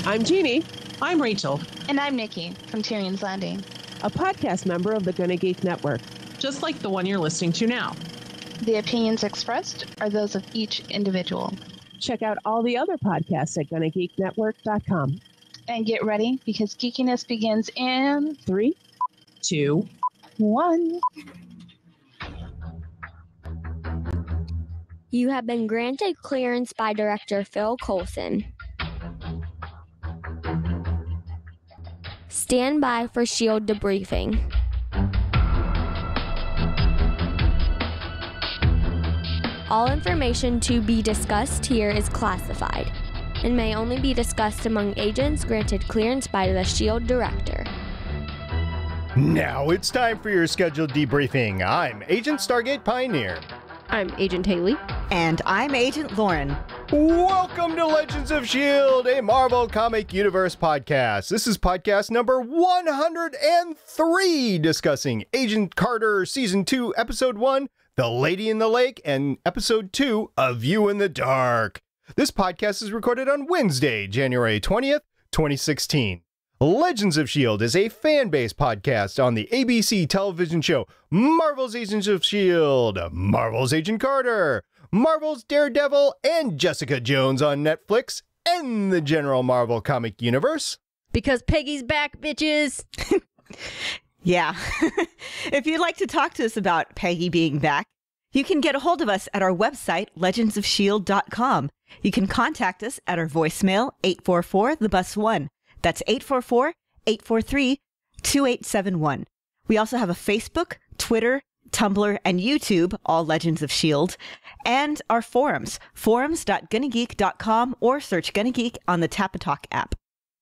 I'm Jeannie. I'm Rachel. And I'm Nikki from Tyrion's Landing, a podcast member of the Gonna Geek Network. Just like the one you're listening to now. The opinions expressed are those of each individual. Check out all the other podcasts at GonnaGeekNetwork.com. And get ready, because geekiness begins in 3, 2, 1. You have been granted clearance by Director Phil Coulson. Stand by for S.H.I.E.L.D. debriefing. All information to be discussed here is classified and may only be discussed among agents granted clearance by the S.H.I.E.L.D. Director. Now it's time for your scheduled debriefing. I'm Agent Stargate Pioneer. I'm Agent Haley. And I'm Agent Lauren. Welcome to Legends of S.H.I.E.L.D., a Marvel Comic Universe podcast. This is podcast number 103, discussing Agent Carter Season 2, Episode 1, The Lady in the Lake, and Episode 2, A View in the Dark. This podcast is recorded on Wednesday, January 20th, 2016. Legends of S.H.I.E.L.D. is a fan-based podcast on the ABC television show Marvel's Agents of S.H.I.E.L.D., Marvel's Agent Carter, Marvel's Daredevil, and Jessica Jones on Netflix, and the general Marvel comic universe. Because Peggy's back, bitches! Yeah. If you'd like to talk to us about Peggy being back, you can get a hold of us at our website, legendsofshield.com. You can contact us at our voicemail, 844-THE-BUS-1. That's 844-843-2871. We also have a Facebook, Twitter, Tumblr, and YouTube, all Legends of S.H.I.E.L.D., and our forums, forums.gonnageek.com, or search Gonna Geek on the Tapatalk app.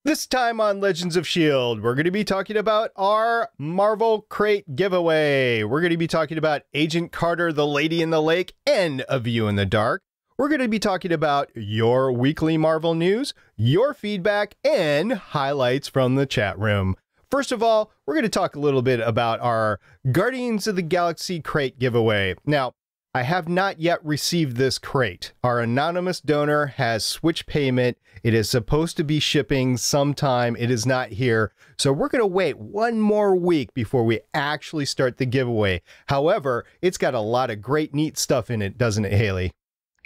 This time on Legends of S.H.I.E.L.D., we're going to be talking about our Marvel Crate giveaway. We're going to be talking about Agent Carter, The Lady in the Lake, and A View in the Dark. We're going to be talking about your weekly Marvel news, your feedback, and highlights from the chat room. First of all, we're going to talk a little bit about our Guardians of the Galaxy crate giveaway. Now, I have not yet received this crate. Our anonymous donor has switched payment. It is supposed to be shipping sometime. It is not here. So we're going to wait one more week before we actually start the giveaway. However, it's got a lot of great, neat stuff in it, doesn't it, Haley?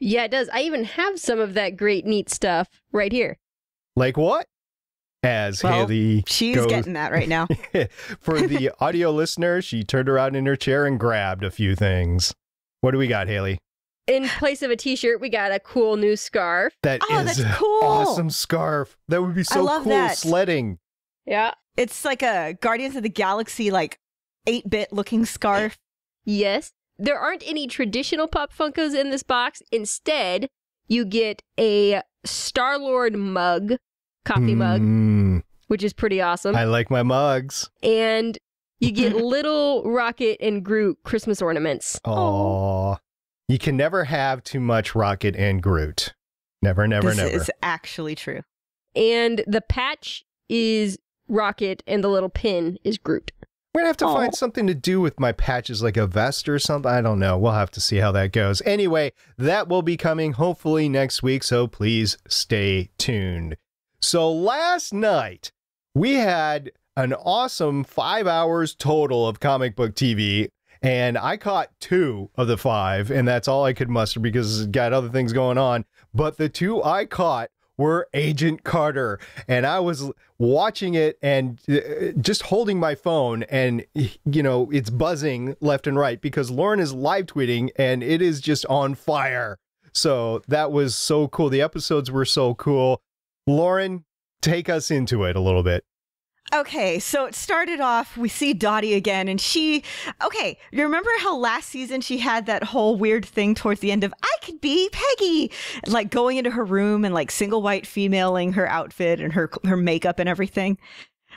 Yeah, it does. I even have some of that great, neat stuff right here. Like what? Haley she's goes, getting that right now. For the audio listener, she turned around in her chair and grabbed a few things. What do we got, Haley? In place of a t-shirt, we got a cool new scarf. That's cool. Awesome scarf. That would be so cool that. sledding. Yeah. It's like a Guardians of the Galaxy, like 8-bit looking scarf. Yes. There aren't any traditional Pop Funkos in this box. Instead, you get a Star-Lord mug, coffee mug, which is pretty awesome. I like my mugs. And you get little Rocket and Groot Christmas ornaments. Aww. You can never have too much Rocket and Groot. Never, never, never. This is actually true. And the patch is Rocket and the little pin is Groot. We're going to have to find something to do with my patches, like a vest or something. I don't know. We'll have to see how that goes. Anyway, that will be coming hopefully next week, so please stay tuned. So last night, we had an awesome 5 hours total of comic book TV, and I caught 2 of the 5, and that's all I could muster because it's got other things going on. But the 2 I caught were Agent Carter, and I was watching it and just holding my phone, and you know, it's buzzing left and right because Lauren is live tweeting and it is just on fire. So that was so cool. The episodes were so cool. Lauren, take us into it a little bit. Okay, so it started off, we see Dottie again, and you remember how last season she had that whole weird thing towards the end of, I could be Peggy, like going into her room and like single white femaling her outfit and her makeup and everything.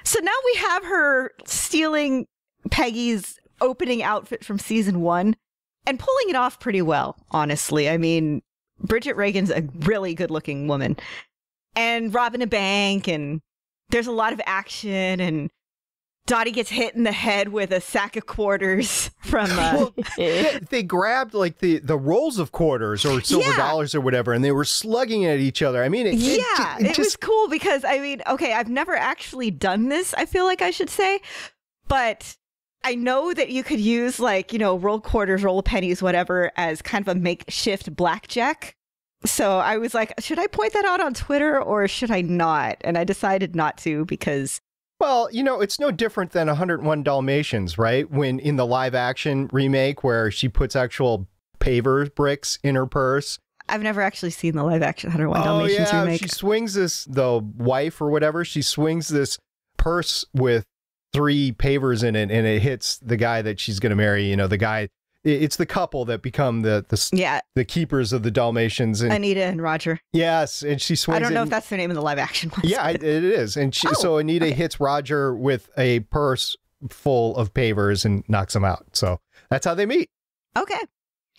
So now we have her stealing Peggy's opening outfit from season 1 and pulling it off pretty well, honestly. I mean, Bridget Regan's a really good looking woman. And robbing a bank, and there's a lot of action, and Dottie gets hit in the head with a sack of quarters from. Well, they grabbed like the rolls of quarters or silver dollars or whatever, and they were slugging at each other. I mean, it was cool because I mean, okay, I've never actually done this. I feel like I should say, but I know that you could use like roll quarters, roll pennies, whatever, as kind of a makeshift blackjack. So I was like, should I point that out on Twitter or should I not? And I decided not to because. Well, it's no different than 101 Dalmatians, right? When in the live action remake where she puts actual paver bricks in her purse. I've never actually seen the live action 101 Dalmatians remake. She swings the wife or whatever, she swings this purse with 3 pavers in it and it hits the guy that she's going to marry, the guy. It's the couple that become the keepers of the Dalmatians. And, Anita and Roger. Yes, and she swings. I don't know if that's their name in the live action one. Yeah, it is. And so Anita hits Roger with a purse full of pavers and knocks him out. So that's how they meet. Okay.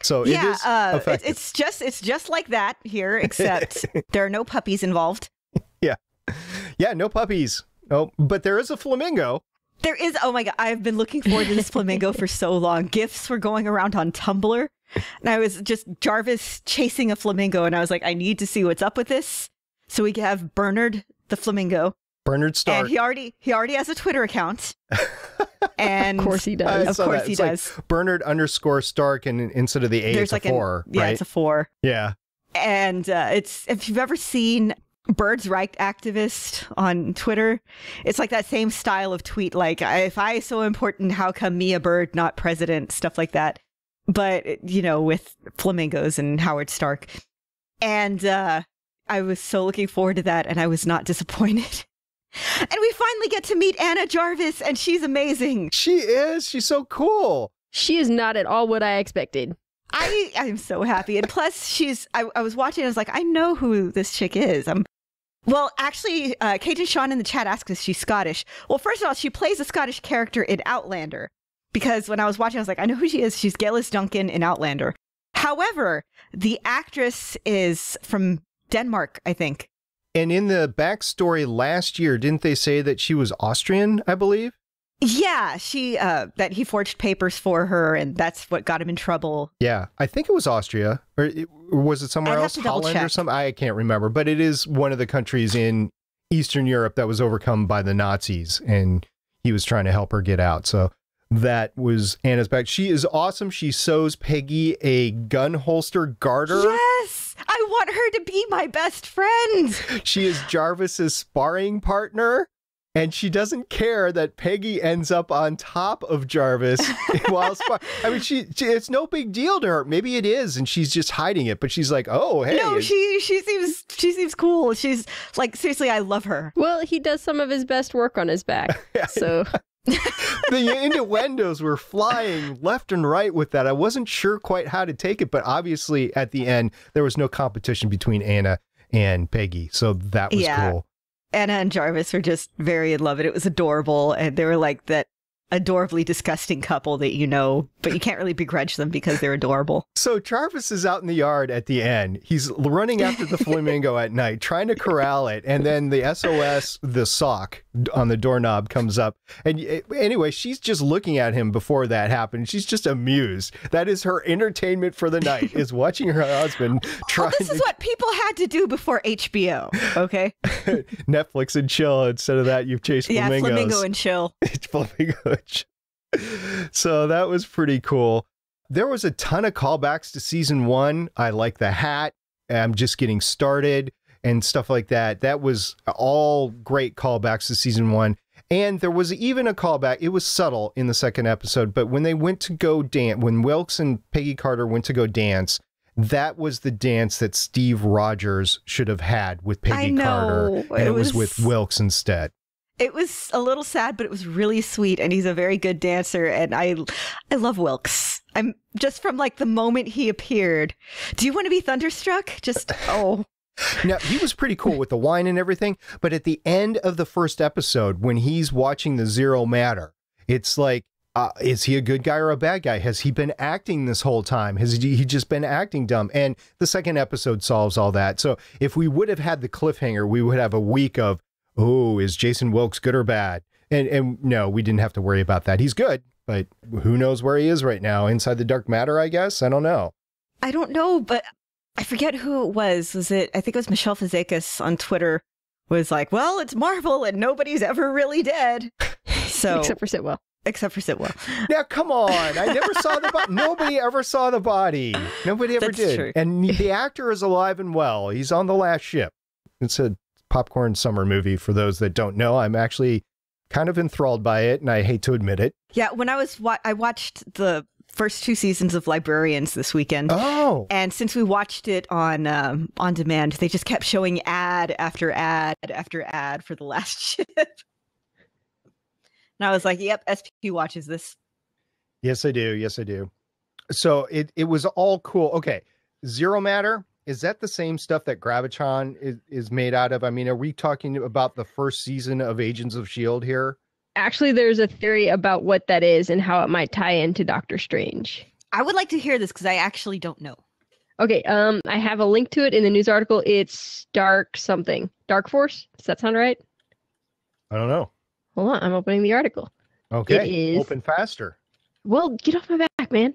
So it is effective. It's just like that here, except there are no puppies involved. Yeah, no puppies. Oh, but there is a flamingo. There is. Oh my God. I've been looking forward to this flamingo for so long. GIFs were going around on Tumblr and I was just Jarvis chasing a flamingo. And I was like, I need to see what's up with this. So we have Bernard the flamingo. Bernard Stark. And he already has a Twitter account. And of course he does. Of course he does. Like Bernard _ and instead of the A, it's like a 4. Yeah, right? It's a 4. Yeah. And if you've ever seen Birds' Right activist on Twitter, it's like that same style of tweet, like, if I so important, how come me a bird, not president, stuff like that. But, with flamingos and Howard Stark. And I was so looking forward to that, and I was not disappointed. And we finally get to meet Anna Jarvis, and she's amazing. She is. She's so cool. She is not at all what I expected. I'm so happy. And plus, I was watching, I was like, I know who this chick is. Well, actually, Cajun Sean in the chat asks if she's Scottish. Well, first of all, she plays a Scottish character in Outlander. Because when I was watching, I was like, I know who she is. She's Geillis Duncan in Outlander. However, the actress is from Denmark, I think. And in the backstory last year, didn't they say that she was Austrian, I believe? Yeah, that he forged papers for her, and that's what got him in trouble. Yeah, I think it was Austria, or was it somewhere else, Holland or something? I can't remember, but it is one of the countries in Eastern Europe that was overcome by the Nazis, and he was trying to help her get out. So that was Anna's back. She is awesome. She sews Peggy a gun holster garter. Yes, I want her to be my best friend. She is Jarvis's sparring partner. And she doesn't care that Peggy ends up on top of Jarvis while I mean, she it's no big deal to her. Maybe it is, and she's just hiding it. But she's like, oh, hey. No, she seems cool. She's like, seriously, I love her. Well, he does some of his best work on his back. So the innuendos were flying left and right with that. I wasn't sure quite how to take it, but obviously at the end there was no competition between Anna and Peggy, so that was cool. Anna and Jarvis were just very in love, and it was adorable. And they were like that adorably disgusting couple that but you can't really begrudge them because they're adorable. So Jarvis is out in the yard at the end. He's running after the flamingo at night, trying to corral it. And then the SOS, the sock on the doorknob comes up. And anyway, she's just looking at him before that happened. She's just amused. That is her entertainment for the night, is watching her husband try. This is what people had to do before HBO, okay? Netflix and chill. Instead of that, you've chased flamingos. Yeah, flamingo and chill. It's flamingo. So that was pretty cool. There was a ton of callbacks to season 1. I like the hat. I'm just getting started and stuff like that. That was all great callbacks to season 1. And there was even a callback. It was subtle in the second episode, but when they went to go dance, when Wilkes and Peggy Carter went to go dance, that was the dance that Steve Rogers should have had with Peggy Carter. And it was with Wilkes instead. It was a little sad, but it was really sweet, and he's a very good dancer, and I love Wilkes. I'm just from like the moment he appeared. Do you want to be thunderstruck? Just, oh. Now, he was pretty cool with the wine and everything, but at the end of the first episode, when he's watching the Zero Matter, it's like, is he a good guy or a bad guy? Has he been acting this whole time? Has he just been acting dumb? And the second episode solves all that. So if we would have had the cliffhanger, we would have a week of, oh, is Jason Wilkes good or bad? And no, we didn't have to worry about that. He's good, but who knows where he is right now? Inside the dark matter, I guess. I don't know. I don't know, but I forget who it was. Was it? I think it was Michelle Fazekas on Twitter. Was like, well, it's Marvel, and nobody's ever really dead. So Except for Sitwell. Except for Sitwell. Now, come on. I never saw the body. Nobody ever saw the body. Nobody ever That's did. true. And the actor is alive and well. He's on the last ship. It's a popcorn summer movie for those that don't know. I'm actually kind of enthralled by it, and I hate to admit it. Yeah, when I watched the first 2 seasons of Librarians this weekend. Oh. And since we watched it on demand, they just kept showing ad after ad after ad for the last ship. And I was like, yep, SP watches this. Yes, I do. Yes, I do. So it was all cool. Okay. Zero Matter, is that the same stuff that Gravitron is made out of? I mean, are we talking about the first season of Agents of S.H.I.E.L.D. here? Actually, there's a theory about what that is and how it might tie into Doctor Strange. I would like to hear this because I actually don't know. Okay, I have a link to it in the news article. It's Dark something. Dark Force? Does that sound right? I don't know. Hold on, I'm opening the article. Okay. It is... Open faster. Well, get off my back, man.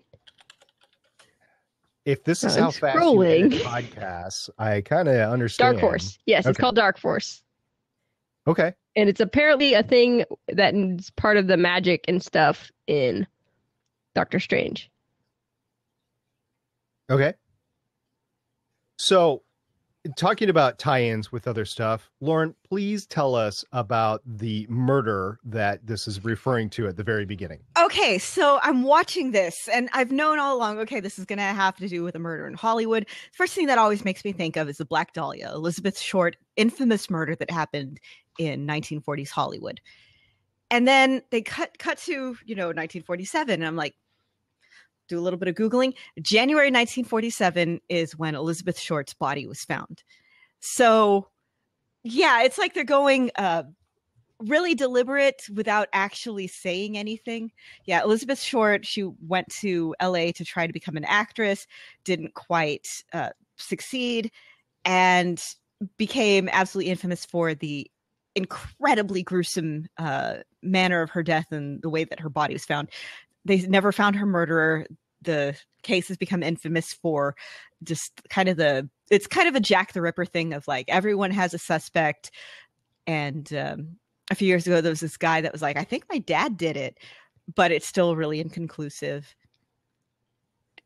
If this is I'm how fast scrolling. you edit podcasts, I kind of understand. Dark Force. Yes, it's Okay. called Dark Force. Okay. And it's apparently a thing that is part of the magic and stuff in Doctor Strange. Okay. So, talking about tie-ins with other stuff, Lauren, please tell us about the murder that this is referring to at the very beginning. Okay, so I'm watching this, and I've known all along, okay, this is going to have to do with a murder in Hollywood. First thing that always makes me think of is the Black Dahlia, Elizabeth Short, infamous murder that happened in 1940s Hollywood. And then they cut to, 1947, and I'm like, do a little bit of Googling. January 1947 is when Elizabeth Short's body was found. So, yeah, it's like they're going really deliberate without actually saying anything. Yeah, Elizabeth Short, she went to LA to try to become an actress, didn't quite succeed, and became absolutely infamous for the incredibly gruesome manner of her death and the way that her body was found. They never found her murderer. The case has become infamous for just it's kind of a Jack the Ripper thing of like everyone has a suspect. And a few years ago, there was this guy that was like, I think my dad did it, but it's still really inconclusive.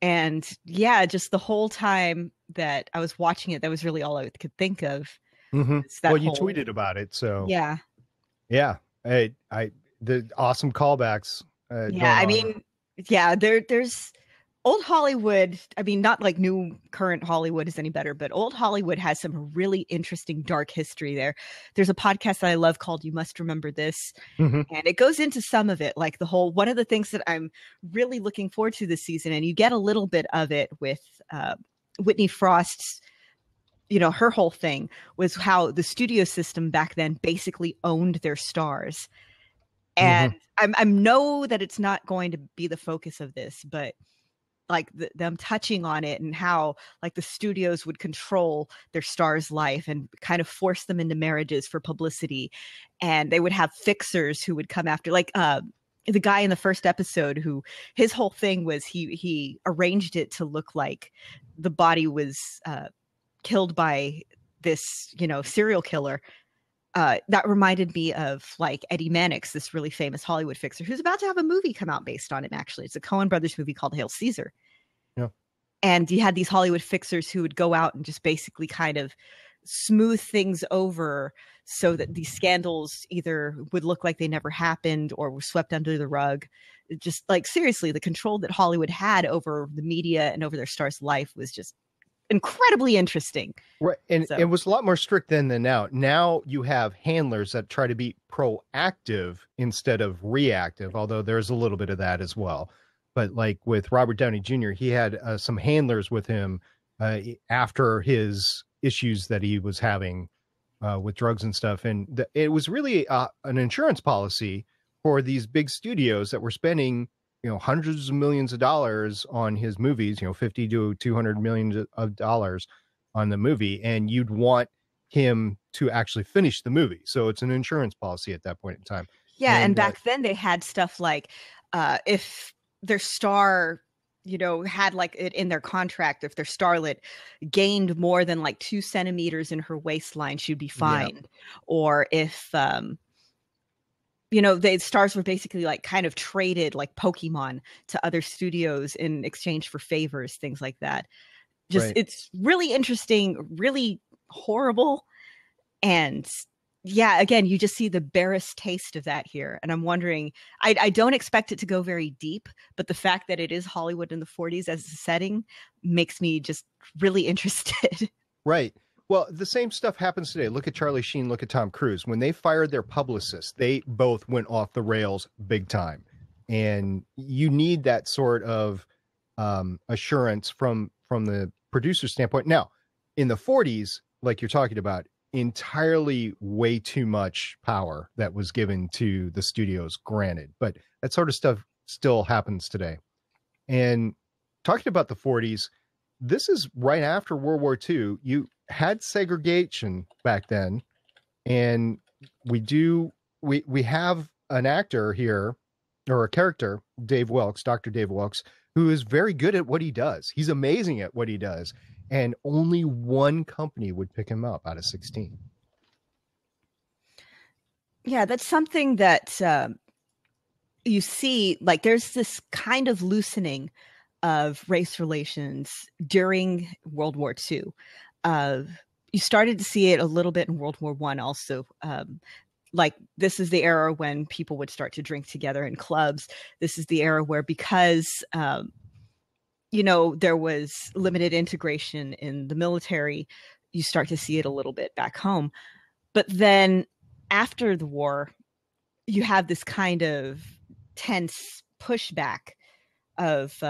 And yeah, just the whole time that I was watching it, that was really all I could think of. Mm-hmm. Well, you tweeted about it, so yeah. The awesome callbacks. I mean, yeah, there's old Hollywood. I mean, not like new current Hollywood is any better, but old Hollywood has some really interesting dark history there. There's a podcast that I love called You Must Remember This. Mm-hmm. And it goes into some of it, like one of the things that I'm really looking forward to this season. And you get a little bit of it with Whitney Frost's, her whole thing was how the studio system back then basically owned their stars. And I know that it's not going to be the focus of this, but like them touching on it and how like the studios would control their stars' life and kind of force them into marriages for publicity. And they would have fixers who would come after, like the guy in the first episode who his whole thing was he arranged it to look like the body was killed by this, serial killer. That reminded me of like Eddie Mannix, this really famous Hollywood fixer who's about to have a movie come out based on him. Actually, it's a Coen Brothers movie called Hail Caesar. Yeah. And you had these Hollywood fixers who would go out and just basically kind of smooth things over so that these scandals either would look like they never happened or were swept under the rug. Just like seriously, the control that Hollywood had over the media and over their stars' life was just incredibly interesting. Right. And it was a lot more strict then than now. Now you have handlers that try to be proactive instead of reactive, although there's a little bit of that as well. But like with Robert Downey Jr., he had some handlers with him after his issues that he was having with drugs and stuff. And it was really an insurance policy for these big studios that were spending hundreds of millions of dollars on his movies, 50 to 200 million of dollars on the movie. And you'd want him to actually finish the movie. So it's an insurance policy at that point in time. Yeah, and back then they had stuff like if their star, had like it in their contract, if their starlet gained more than like 2 centimeters in her waistline, she'd be fined. Or if the stars were basically like kind of traded like Pokemon to other studios in exchange for favors, things like that. Just It's really interesting, really horrible. And yeah, again, you just see the barest taste of that here. And I'm wondering, I don't expect it to go very deep, but the fact that it is Hollywood in the 40s as a setting makes me just really interested. Right. Well, the same stuff happens today. Look at Charlie Sheen, look at Tom Cruise. When they fired their publicists, they both went off the rails big time. And you need that sort of assurance from the producer standpoint. Now, in the 40s, like you're talking about, entirely way too much power that was given to the studios, granted, but that sort of stuff still happens today. And talking about the 40s, this is right after World War II. You had segregation back then, and we have an actor here, or a character, Dave Wilkes, Dr. Dave Wilkes, who is very good at what he does. He's amazing at what he does. And only one company would pick him up out of 16. Yeah, that's something that you see, like there's this kind of loosening of race relations during World War II. You started to see it a little bit in World War I also. Like this is the era when people would start to drink together in clubs. This is the era where because there was limited integration in the military, you start to see it a little bit back home. But then after the war, you have this kind of tense pushback of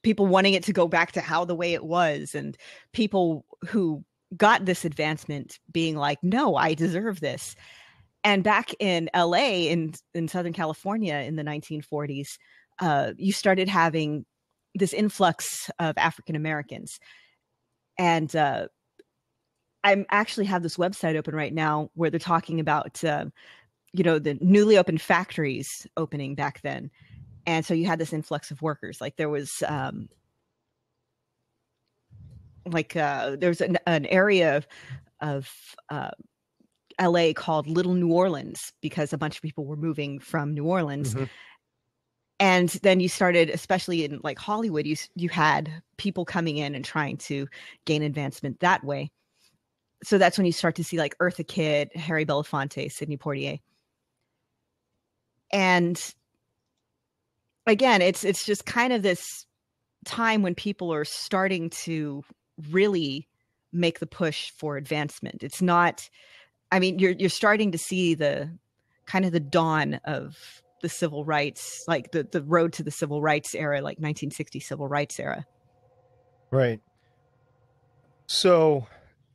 people wanting it to go back to the way it was, and people who got this advancement being like, no, I deserve this. And back in LA, in Southern California in the 1940s, you started having this influx of African Americans. And I actually have this website open right now where they're talking about, the newly opened factories opening back then. And so you had this influx of workers. Like there was there's an area of LA called Little New Orleans because a bunch of people were moving from New Orleans. Mm-hmm. And then you started, especially in like Hollywood, you had people coming in and trying to gain advancement that way. So that's when you start to see like Eartha Kitt, Harry Belafonte, Sidney Poitier. And again, it's just kind of this time when people are starting to really make the push for advancement. It's not, I mean, you're starting to see the kind of the dawn of the civil rights, like the road to the civil rights era, like 1960 civil rights era. Right. So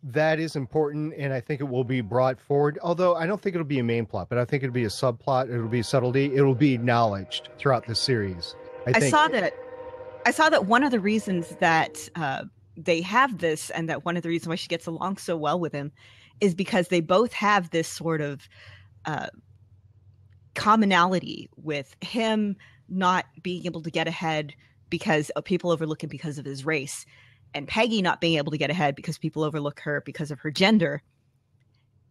that is important, and I think it will be brought forward, although I don't think it'll be a main plot, but I think it'll be a subplot. It'll be subtlety. It'll be acknowledged throughout the series. I saw that one of the reasons that they have this, and that one of the reasons why she gets along so well with him, is because they both have this sort of commonality with him not being able to get ahead because people overlook him because of his race, and Peggy not being able to get ahead because people overlook her because of her gender.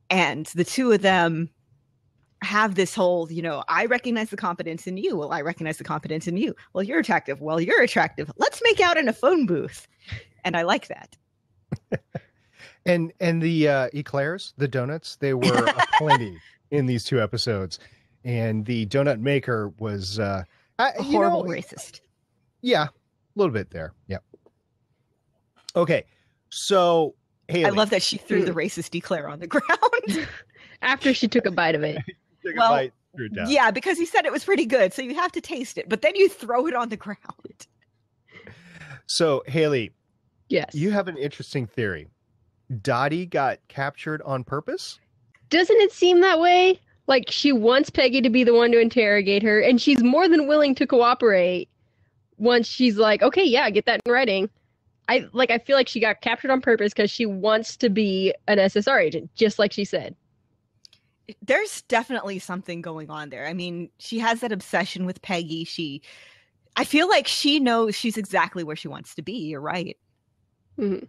And the two of them have this whole, I recognize the competence in you. Well, I recognize the competence in you. Well, you're attractive. Well, you're attractive. Let's make out in a phone booth. And I like that. And the eclairs, the donuts, they were aplenty in these 2 episodes. And the donut maker was a horrible racist. Yeah, a little bit there. Yeah. Okay, so Haley. I love that she threw the racist eclair on the ground after she took a bite of it. Yeah, because he said it was pretty good, so you have to taste it, but then you throw it on the ground. So Haley, yes, you have an interesting theory. Dottie got captured on purpose? Doesn't it seem that way? Like she wants Peggy to be the one to interrogate her, and she's more than willing to cooperate once she's like, okay, yeah, get that in writing. I feel like she got captured on purpose because she wants to be an SSR agent, just like she said. there's definitely something going on there. I mean, she has that obsession with Peggy. I feel like she knows she's exactly where she wants to be. You're right. Mhm.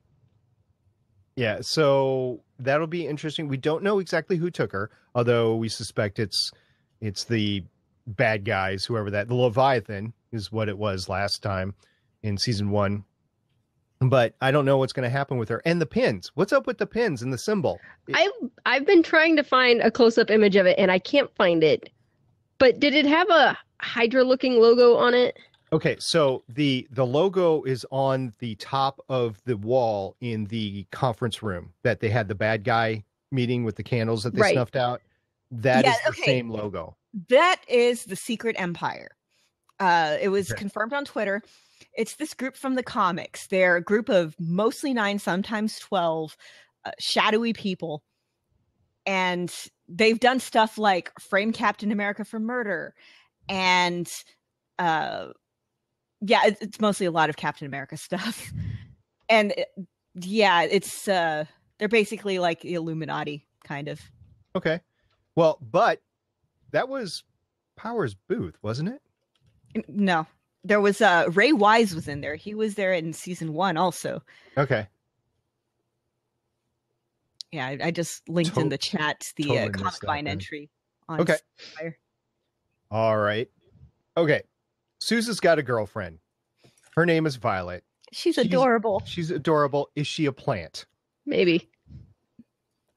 Yeah, so that'll be interesting. We don't know exactly who took her, although we suspect it's the bad guys, whoever that, the Leviathan is what it was last time in season 1. But I don't know what's going to happen with her. And the pins. What's up with the pins and the symbol? I've been trying to find a close-up image of it, and I can't find it. But did it have a Hydra-looking logo on it? Okay, so the logo is on the top of the wall in the conference room that they had the bad guy meeting with the candles that they snuffed out. That is the same logo. That is the Secret Empire. It was confirmed on Twitter. It's this group from the comics. They're a group of mostly 9, sometimes 12 shadowy people. And they've done stuff like frame Captain America for murder. And it's mostly a lot of Captain America stuff. And it's they're basically like the Illuminati, kind of. Okay. Well, but that was Power's booth, wasn't it? No. There was Ray Wise was in there. He was there in season 1 also. Okay. Yeah, I just linked in the chat the Comic Vine entry on Fire. All right. Okay. Sousa's got a girlfriend. Her name is Violet. She's adorable. She's adorable. Is she a plant? Maybe.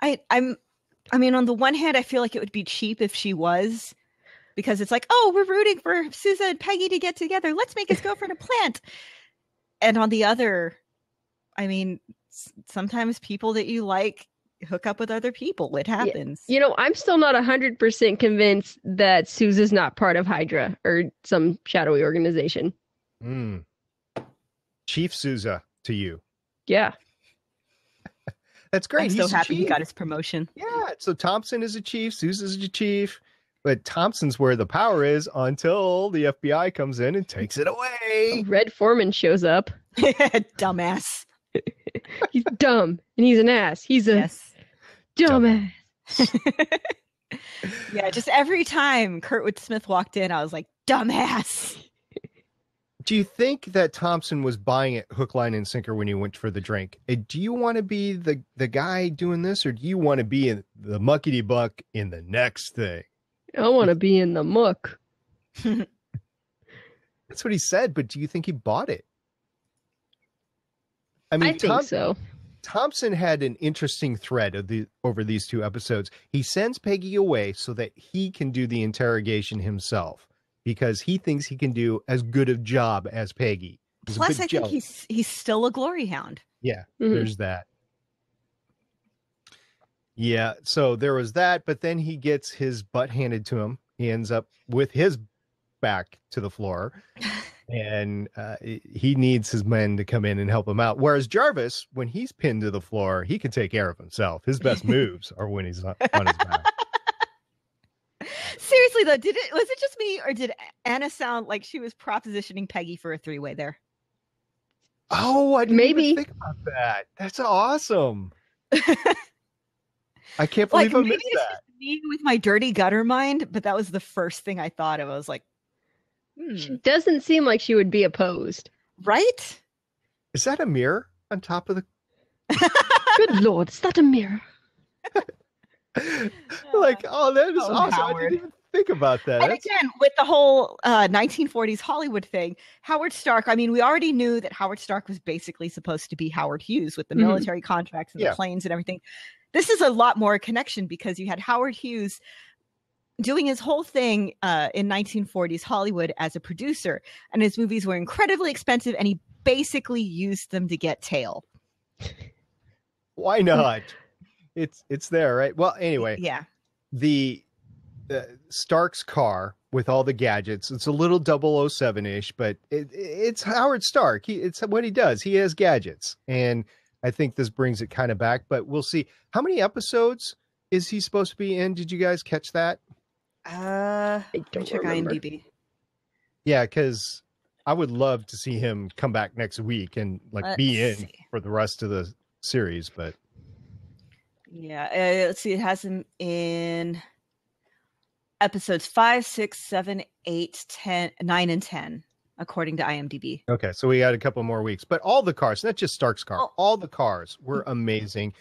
I mean, on the one hand, I feel like it would be cheap if she was, because it's like, oh, we're rooting for Sousa and Peggy to get together. Let's make his girlfriend a plant. And on the other, I mean, sometimes people that you like hook up with other people. It happens. You know, I'm still not 100% convinced that Sousa's not part of Hydra or some shadowy organization. Chief Sousa to you. Yeah. That's great. I'm so happy he got his promotion. Yeah. So Thompson is a chief. Sousa's a chief. But Thompson's where the power is until the FBI comes in and takes it away. Red Foreman shows up. Dumbass. He's dumb and he's an ass. He's a dumbass. Yeah, just every time Kurtwood Smith walked in, I was like, dumbass. Do you think that Thompson was buying it hook, line, and sinker when he went for the drink? Do you want to be the guy doing this, or do you want to be in the muckety buck in the next thing? I want to be in the muck. That's what he said, but do you think he bought it? I mean, I think so. Thompson had an interesting thread over these 2 episodes. He sends Peggy away so that he can do the interrogation himself, because he thinks he can do as good a job as Peggy. Plus, I think he's still a glory hound. Yeah, there's that. Yeah, so there was that, but then he gets his butt handed to him. He ends up with his back to the floor, and he needs his men to come in and help him out. Whereas Jarvis, when he's pinned to the floor, he can take care of himself. His best moves are when he's on his back. Seriously, though, was it just me, or did Anna sound like she was propositioning Peggy for a 3-way there? Oh, I didn't even think about that. That's awesome. I can't believe I missed that. Me with my dirty gutter mind, but that was the first thing I thought of. I was like, She doesn't seem like she would be opposed. Right? Is that a mirror on top of the... Good Lord, is that a mirror? Like, oh, that is awesome. Howard. I didn't even think about that. And again, with the whole 1940s Hollywood thing, Howard Stark, I mean, we already knew that Howard Stark was basically supposed to be Howard Hughes with the military contracts and the planes and everything. This is a lot more connection, because you had Howard Hughes doing his whole thing in 1940s Hollywood as a producer, and his movies were incredibly expensive, and he basically used them to get tail. Why not? It's there, right? Well, anyway, yeah. The Stark's car with all the gadgets, it's a little 007-ish, but it's Howard Stark. It's what he does. He has gadgets, and I think this brings it kind of back, but we'll see. How many episodes is he supposed to be in? Did you guys catch that? I don't check remember. IMDb. Yeah, because I would love to see him come back next week and be in for the rest of the series. But Yeah, let's see. It has him in episodes 5, 6, 7, 8, 10, 9, and 10, according to IMDb. Okay, so we got a couple more weeks, but all the cars, not just Stark's car, all the cars were amazing.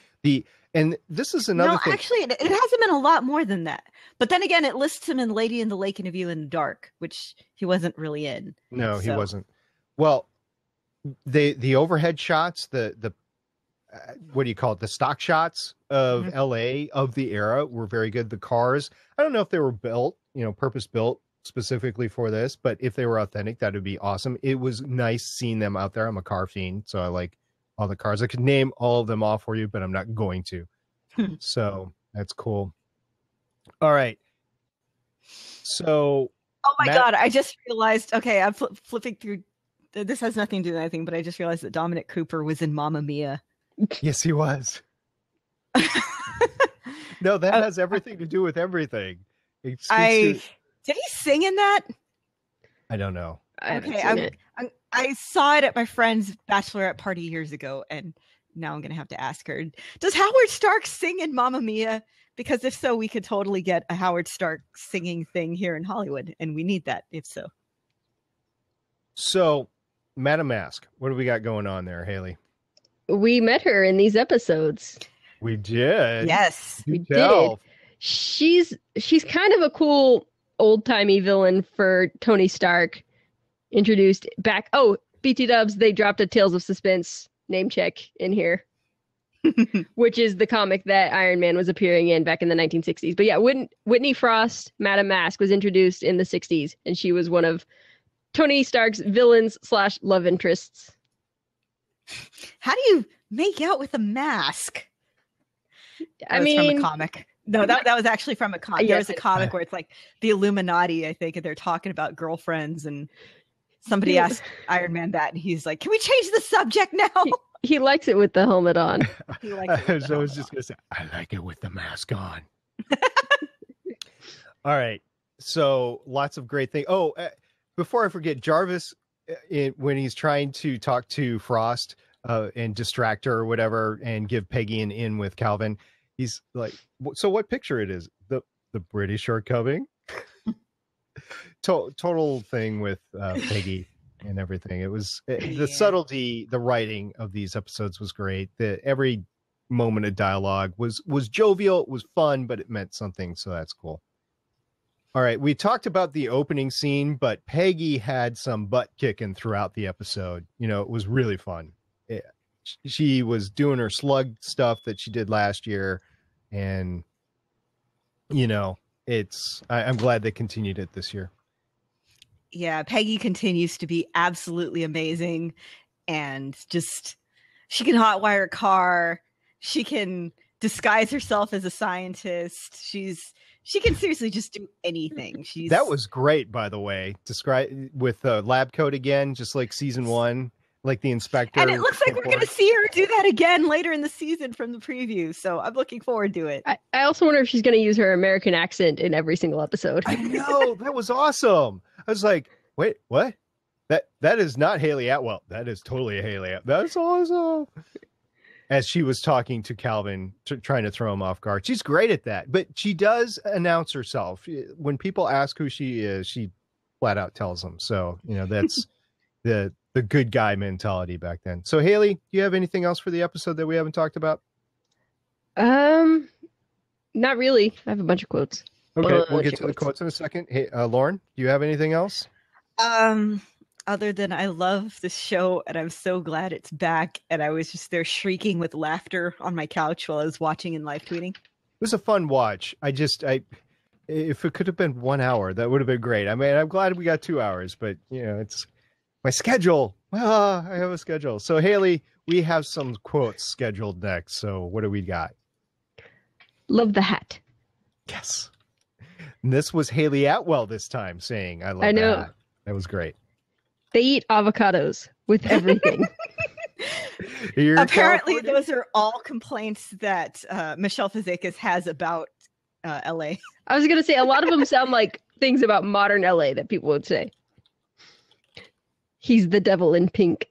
And this is another thing. Actually, it has him in a lot more than that. But then again, it lists him in Lady in the Lake and A View in the Dark, which he wasn't really in. No, he wasn't. Well, the overhead shots, the what do you call it? The stock shots of LA of the era were very good. The cars, I don't know if they were built, purpose built specifically for this, but if they were authentic, that would be awesome. It was nice seeing them out there. I'm a car fiend, so I like all the cars. I could name all of them off for you, but I'm not going to. So that's cool. All right. So, oh my God, I just realized, okay, I'm flipping through. This has nothing to do with anything, but I just realized that Dominic Cooper was in Mamma Mia. Yes, he was. No, that has everything to do with everything. Did he sing in that? I don't know. I saw it at my friend's bachelorette party years ago, and now I'm going to have to ask her, does Howard Stark sing in Mamma Mia? Because if so, we could totally get a Howard Stark singing thing here in Hollywood, and we need that, if so. So, Madame Mask, what do we got going on there, Haley? We met her in these episodes. We did. Yes, we did. She's kind of a cool old-timey villain for Tony Stark. Introduced back. Oh, BT Dubs, they dropped a Tales of Suspense name check in here, which is the comic that Iron Man was appearing in back in the 1960s. But yeah, Whitney Frost, Madame Mask, was introduced in the 60s, and she was one of Tony Stark's villains / love interests. How do you make out with a mask? I mean, from a comic. No, that was actually from a comic. Yes, there was a comic where it's like the Illuminati, I think, and they're talking about girlfriends, and somebody asked Iron Man that, and he's like, "Can we change the subject now?" He likes it with the helmet on. I was just gonna say, I like it with the mask on. All right, so lots of great things. Oh, before I forget, Jarvis, when he's trying to talk to Frost and distract her or whatever, and give Peggy an in with Calvin, he's like, "So what picture it is? The British are coming." Total thing with Peggy and everything. It was the subtlety, the writing of these episodes was great. Every moment of dialogue was jovial, it was fun, but it meant something, so that's cool. All right, we talked about the opening scene, but Peggy had some butt kicking throughout the episode. It was really fun. She was doing her slug stuff that she did last year, and I'm glad they continued it this year. Yeah, Peggy continues to be absolutely amazing, and just she can hotwire a car. She can disguise herself as a scientist. She can seriously just do anything. That was great, by the way. Describe with lab coat again, just like season 1, like the inspector. And it looks like we're going to see her do that again later in the season from the preview. So I'm looking forward to it. I also wonder if she's going to use her American accent in every single episode. I know, that was awesome. I was like, wait, what? That is not Haley Atwell. That is totally a Haley Atwell. That's awesome. As she was talking to Calvin, trying to throw him off guard. She's great at that, but she does announce herself. When people ask who she is, she flat out tells them. So, that's the good guy mentality back then. So, Haley, do you have anything else for the episode that we haven't talked about? Not really. I have a bunch of quotes. Okay, we'll get to the quotes in a second. Hey, Lauren, do you have anything else? Other than I love this show and I'm so glad it's back, and I was just there shrieking with laughter on my couch while I was watching and live tweeting. It was a fun watch. If it could have been 1 hour, that would have been great. I mean, I'm glad we got 2 hours, but it's my schedule. I have a schedule. So Haley, we have some quotes scheduled next. So what do we got? Love the hat. Yes. And this was Haley Atwell this time saying, I love the hat. That was great. They eat avocados with everything. Apparently, those are all complaints that Michelle Fazekas has about LA. I was going to say, a lot of them sound like things about modern LA that people would say. He's the devil in pink.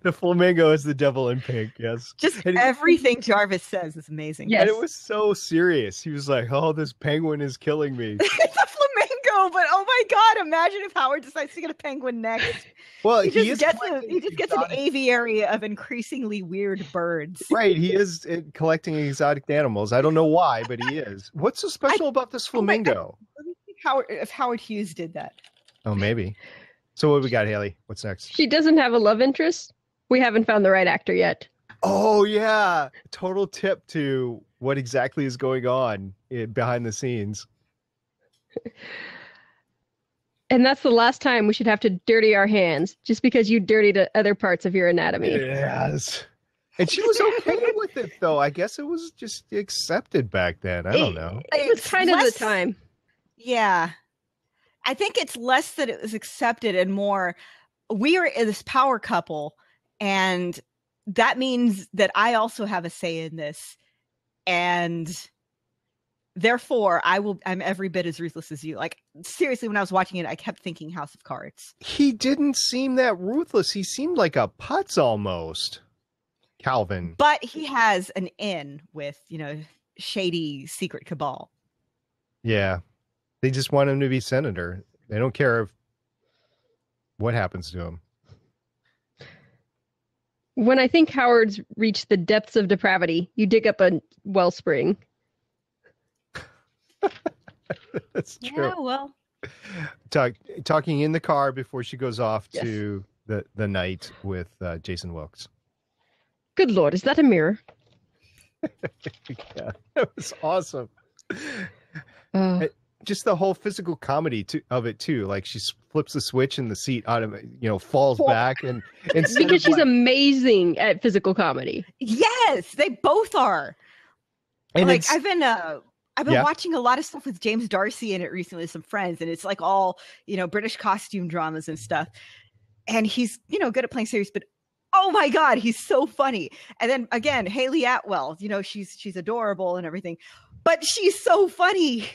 The flamingo is the devil in pink. Yes. Just And everything Jarvis says is amazing. Yes. And it was so serious. He was like, "Oh, this penguin is killing me." It's a flamingo, but oh my god! Imagine if Howard decides to get a penguin next. Well, He just gets an exotic- aviary of increasingly weird birds. Right, he is collecting exotic animals. I don't know why, but he is. What's so special about this flamingo? Let me think if Howard Hughes did that. Oh, maybe. So what we got, Haley? What's next? She doesn't have a love interest. We haven't found the right actor yet. Oh, yeah. Total tip to what exactly is going on behind the scenes. And that's the last time we should have to dirty our hands just because you dirtied other parts of your anatomy. Yes. And she was okay with it, though. I guess it was just accepted back then. I don't know. It was kind of the time. Yeah. I think it's less that it was accepted and more we are this power couple, and that means that I also have a say in this. And therefore, I'm every bit as ruthless as you. Like, seriously, when I was watching it, I kept thinking House of Cards. He didn't seem that ruthless. He seemed like a putz almost. Calvin. But he has an in with, shady secret cabal. Yeah. They just want him to be senator. They don't care what happens to him. When I think Howard's reached the depths of depravity, you dig up a wellspring. That's true. Yeah, well. Talking in the car before she goes off to the night with Jason Wilkes. Good Lord, is that a mirror? Yeah, that was awesome. Just the whole physical comedy of it too. Like she flips the switch and the seat falls back and because she's amazing at physical comedy. Yes, they both are. And like I've been watching a lot of stuff with James Darcy in it recently with some friends, and it's like all British costume dramas and stuff. And he's good at playing serious, but oh my god, he's so funny. And then again, Haley Atwell, she's adorable and everything, but she's so funny.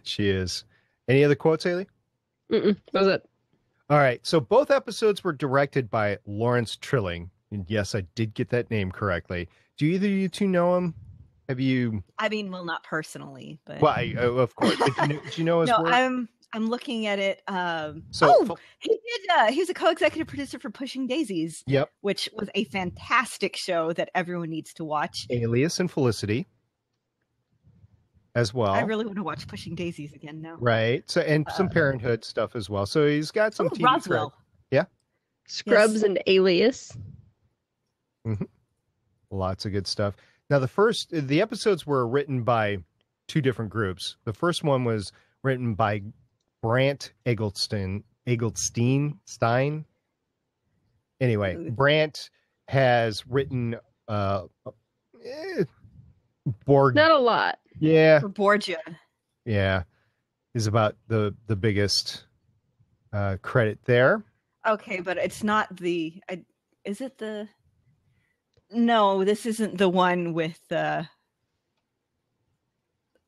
She is. Any other quotes, Haley? That was it. All right. So both episodes were directed by Lawrence Trilling. And yes, I did get that name correctly. Do either of you two know him? Have you? I mean, well, not personally, but of course. Do you know his work? I'm looking at it. He did. He was a co-executive producer for Pushing Daisies. Yep. Which was a fantastic show that everyone needs to watch. Alias and Felicity. As well. I really want to watch Pushing Daisies again now. Right. So and some Parenthood stuff as well. So he's got some TV Roswell. Yeah. Scrubs and Alias. Mm-hmm. Lots of good stuff. Now the episodes were written by two different groups. The first one was written by Brant Stein. Anyway, Brant has written Borg. Not a lot. Yeah. For Borgia. Yeah. Is about the biggest credit there. Okay, but it's not is it the... No, this isn't the one with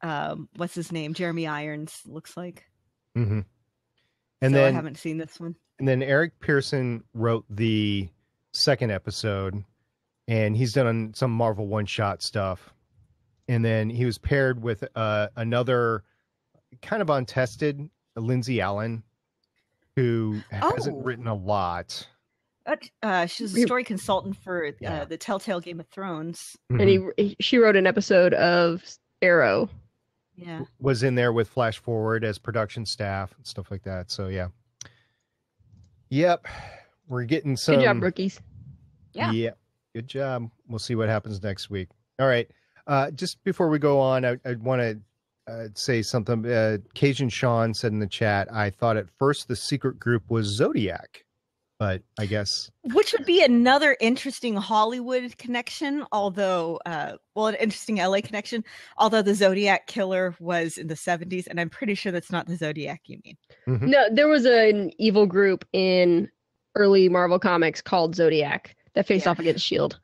what's his name? Jeremy Irons, looks like. Mm-hmm. And then I haven't seen this one. And then Eric Pearson wrote the second episode, and he's done some Marvel one-shot stuff. And then he was paired with another kind of untested, Lindsay Allen, who hasn't written a lot. She's a story consultant for the Telltale Game of Thrones. Mm-hmm. And she wrote an episode of Arrow. Yeah. Was in there with Flash Forward as production staff and stuff like that. So, yeah. Yep. We're getting some... Good job, rookies. Yeah. Good job. We'll see what happens next week. All right. Just before we go on, I want to say something. Cajun Sean said in the chat, I thought at first the secret group was Zodiac. But I guess... Which would be another interesting Hollywood connection, although... an interesting LA connection, although the Zodiac killer was in the 70s, and I'm pretty sure that's not the Zodiac you mean. Mm-hmm. No, there was an evil group in early Marvel Comics called Zodiac that faced off against S.H.I.E.L.D.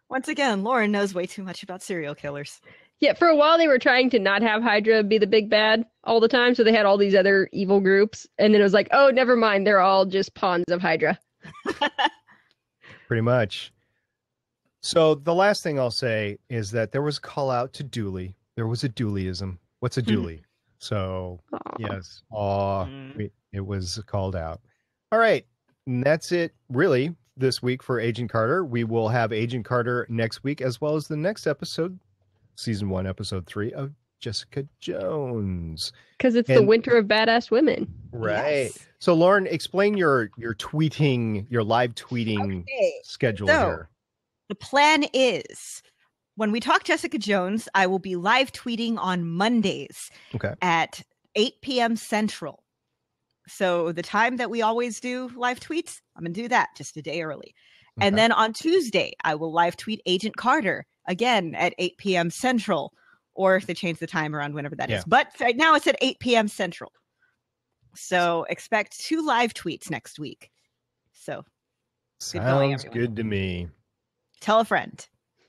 Once again, Lauren knows way too much about serial killers. Yeah, for a while they were trying to not have Hydra be the big bad all the time, so they had all these other evil groups, and then it was like, oh, never mind, they're all just pawns of Hydra. Pretty much. So the last thing I'll say is that there was a call out to Dooley. There was a Dooleyism. What's a Dooley? So, yes. It was called out. All right. And that's it, really, this week for Agent Carter. We will have Agent Carter next week, as well as the next episode, Season 1, Episode 3 of Jessica Jones. Because it's the winter of badass women. Right. Yes. So, Lauren, explain your tweeting, your live tweeting schedule here. The plan is when we talk Jessica Jones, I will be live tweeting on Mondays at 8 p.m. Central. So the time that we always do live tweets, I'm going to do that just a day early. Okay. And then on Tuesday, I will live tweet Agent Carter again at 8 p.m. Central, or if they change the time around whenever that is. But right now it's at 8 p.m. Central. So expect 2 live tweets next week. So sounds good to me. Tell a friend.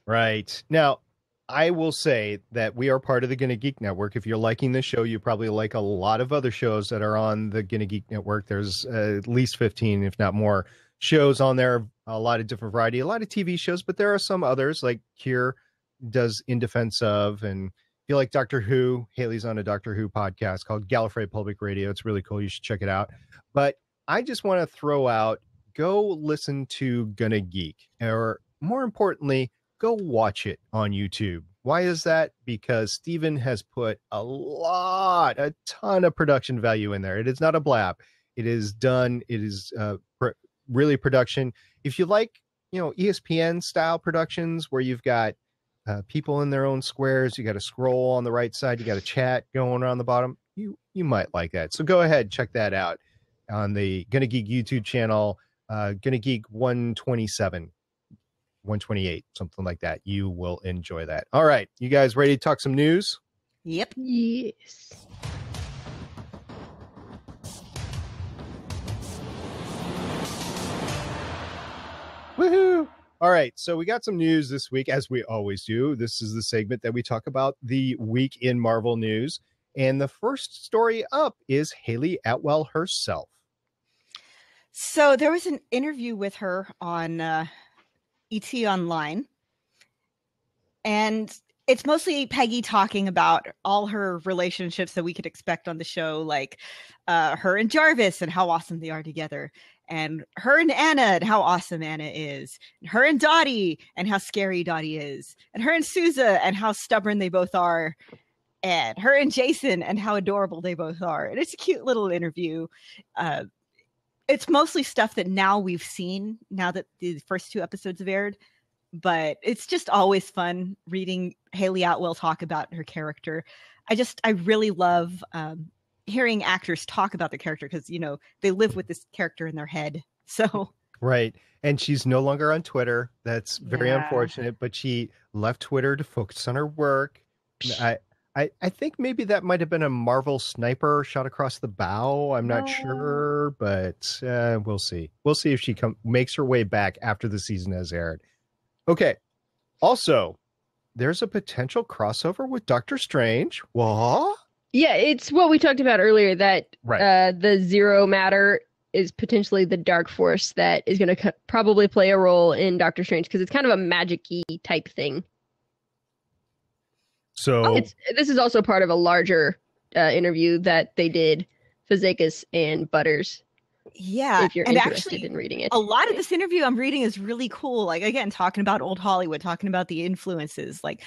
Right. Now, I will say that we are part of the Gonna Geek Network. If you're liking this show, you probably like a lot of other shows that are on the Gonna Geek Network. There's at least 15, if not more, shows on there. A lot of different variety, a lot of TV shows, but there are some others like Here does In Defense Of. And if you like Doctor Who, Haley's on a Doctor Who podcast called Gallifrey Public Radio. It's really cool. You should check it out. But I just want to throw out, go listen to Gonna Geek, or more importantly, go watch it on YouTube. Why is that? Because Steven has put a ton of production value in there. It is not a blab. It is done. It is really production. If you like, ESPN style productions where you've got people in their own squares, you got a scroll on the right side, you got a chat going around the bottom, you might like that. So go ahead, check that out on the Gonna Geek YouTube channel, Gonna Geek 127. 128, something like that. You will enjoy that. All right. You guys ready to talk some news? Yep. Yes. Woohoo! All right. So we got some news this week, as we always do. This is the segment that we talk about the week in Marvel news. And the first story up is Hayley Atwell herself. So there was an interview with her on ET Online, and it's mostly Peggy talking about all her relationships that we could expect on the show, like her and Jarvis and how awesome they are together, and her and Anna and how awesome Anna is, and her and Dottie and how scary Dottie is, and her and Sousa and how stubborn they both are, and her and Jason and how adorable they both are. And it's a cute little interview. It's mostly stuff that now we've seen, now that the first 2 episodes have aired. But it's just always fun reading Hayley Atwell talk about her character. I really love hearing actors talk about the character because, they live with this character in their head. So right. And she's no longer on Twitter. That's very unfortunate. But she left Twitter to focus on her work. I think maybe that might have been a Marvel sniper shot across the bow. I'm not sure, but we'll see. We'll see if she makes her way back after the season has aired. Okay. Also, there's a potential crossover with Doctor Strange. What? Yeah, it's what we talked about earlier, that the Zero Matter is potentially the dark force that is going to probably play a role in Doctor Strange, because it's kind of a magic-y type thing. So this is also part of a larger interview that they did, Fazekas and Butters. Yeah, if you're interested in reading it. A lot of this interview I'm reading is really cool. Like, again, talking about old Hollywood, talking about the influences, like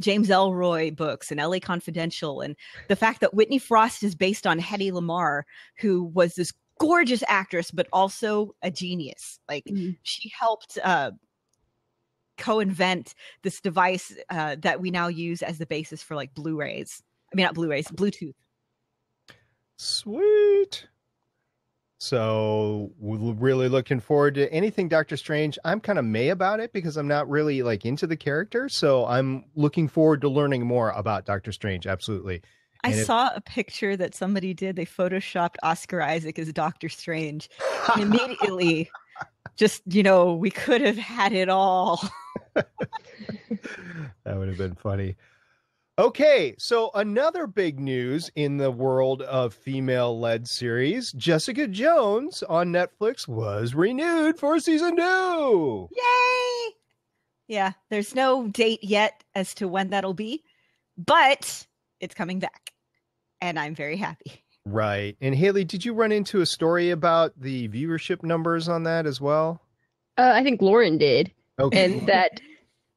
James Elroy books and LA Confidential, and the fact that Whitney Frost is based on Hedy Lamarr, who was this gorgeous actress, but also a genius. Like, she helped co-invent this device that we now use as the basis for like Blu-rays. I mean, not Blu-rays, Bluetooth. Sweet. So we're really looking forward to anything Doctor Strange. I'm kind of meh about it because I'm not really like into the character. So I'm looking forward to learning more about Doctor Strange. Absolutely. I saw a picture that somebody did. They photoshopped Oscar Isaac as Doctor Strange. And immediately just, we could have had it all. That would have been funny. Okay, so another big news in the world of female-led series, Jessica Jones on Netflix was renewed for season 2. Yay! Yeah, there's no date yet as to when that'll be, but it's coming back, and I'm very happy. Right. And Haley, did you run into a story about the viewership numbers on that as well? I think Lauren did, Okay. and that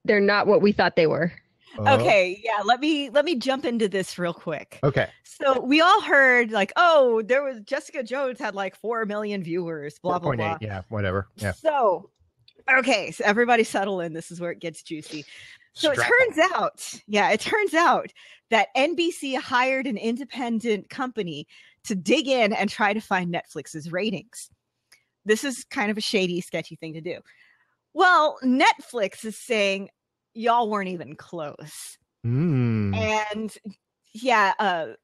they're not what we thought they were. Okay, yeah, let me jump into this real quick. Okay. So we all heard like, oh, there was Jessica Jones had like 4 million viewers, blah blah 4.8, blah. yeah, whatever. Yeah. So, okay, so everybody settle in. This is where it gets juicy. So it turns out that NBC hired an independent company to dig in and try to find Netflix's ratings. This is kind of a shady, sketchy thing to do. Well, Netflix is saying y'all weren't even close. And yeah, I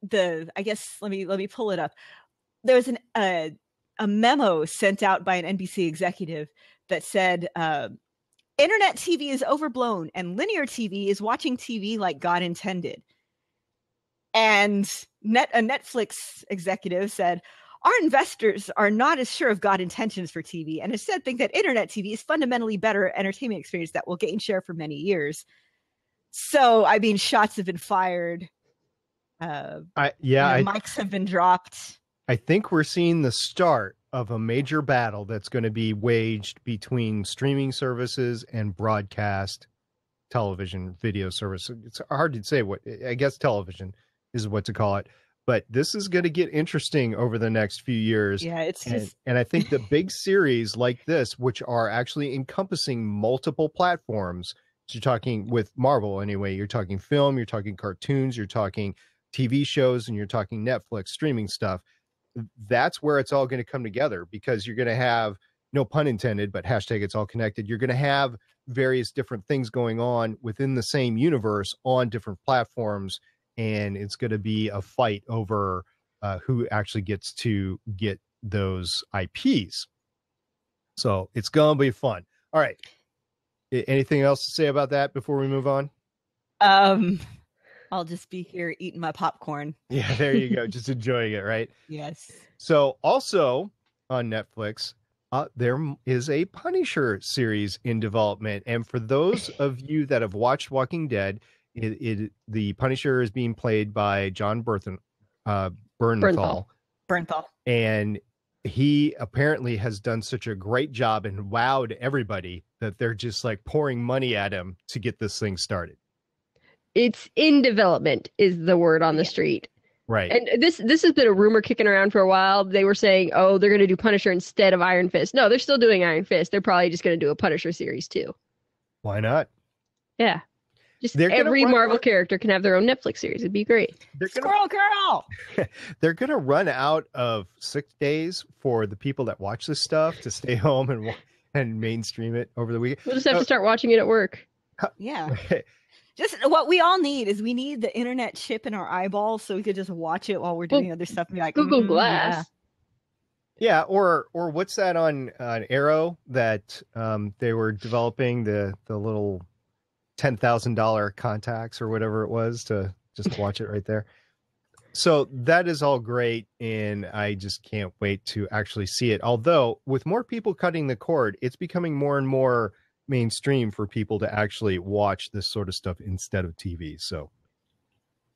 guess let me pull it up. There's a memo sent out by an NBC executive that said internet TV is overblown and linear TV is watching TV like God intended. And a Netflix executive said, our investors are not as sure of God's intentions for TV and instead think that internet TV is fundamentally better entertainment experience that will gain share for many years. So, I mean, shots have been fired. Mics have been dropped. I think we're seeing the start of a major battle that's going to be waged between streaming services and broadcast television video service. It's hard to say I guess television is what to call it. But this is going to get interesting over the next few years. Yeah, and I think the big series like this, which are actually encompassing multiple platforms, so you're talking with Marvel anyway, you're talking film, you're talking cartoons, you're talking TV shows, and you're talking Netflix streaming stuff. That's where it's all going to come together because you're going to have, no pun intended, but hashtag it's all connected. You're going to have various different things going on within the same universe on different platforms. And it's going to be a fight over who actually gets to get those IPs. So it's going to be fun. All right. Anything else to say about that before we move on? I'll just be here eating my popcorn. Yeah, there you go. Just enjoying it, right? Yes. So also on Netflix, there is a Punisher series in development. And for those of you that have watched Walking Dead, the Punisher is being played by John Bernthal. And he apparently has done such a great job and wowed everybody that they're just like pouring money at him to get this thing started. It's in development is the word on the street. Right. And this has been a rumor kicking around for a while. They were saying, oh, they're going to do Punisher instead of Iron Fist. No, they're still doing Iron Fist. They're probably just going to do a Punisher series too. Why not? Yeah. Just every Marvel character can have their own Netflix series. It'd be great. Squirrel Girl! They're going to run out of sick days for the people that watch this stuff to stay home and mainstream it over the weekend. We'll just have to start watching it at work. Yeah. Just what we all need is we need the internet chip in our eyeballs so we could just watch it while we're doing other stuff and be like, Google Glass. Yeah, or what's that on Arrow that they were developing the little $10,000 contacts or whatever it was to just watch it right there. So that is all great, and I just can't wait to actually see it. Although with more people cutting the cord, it's becoming more and more mainstream for people to actually watch this sort of stuff instead of TV. So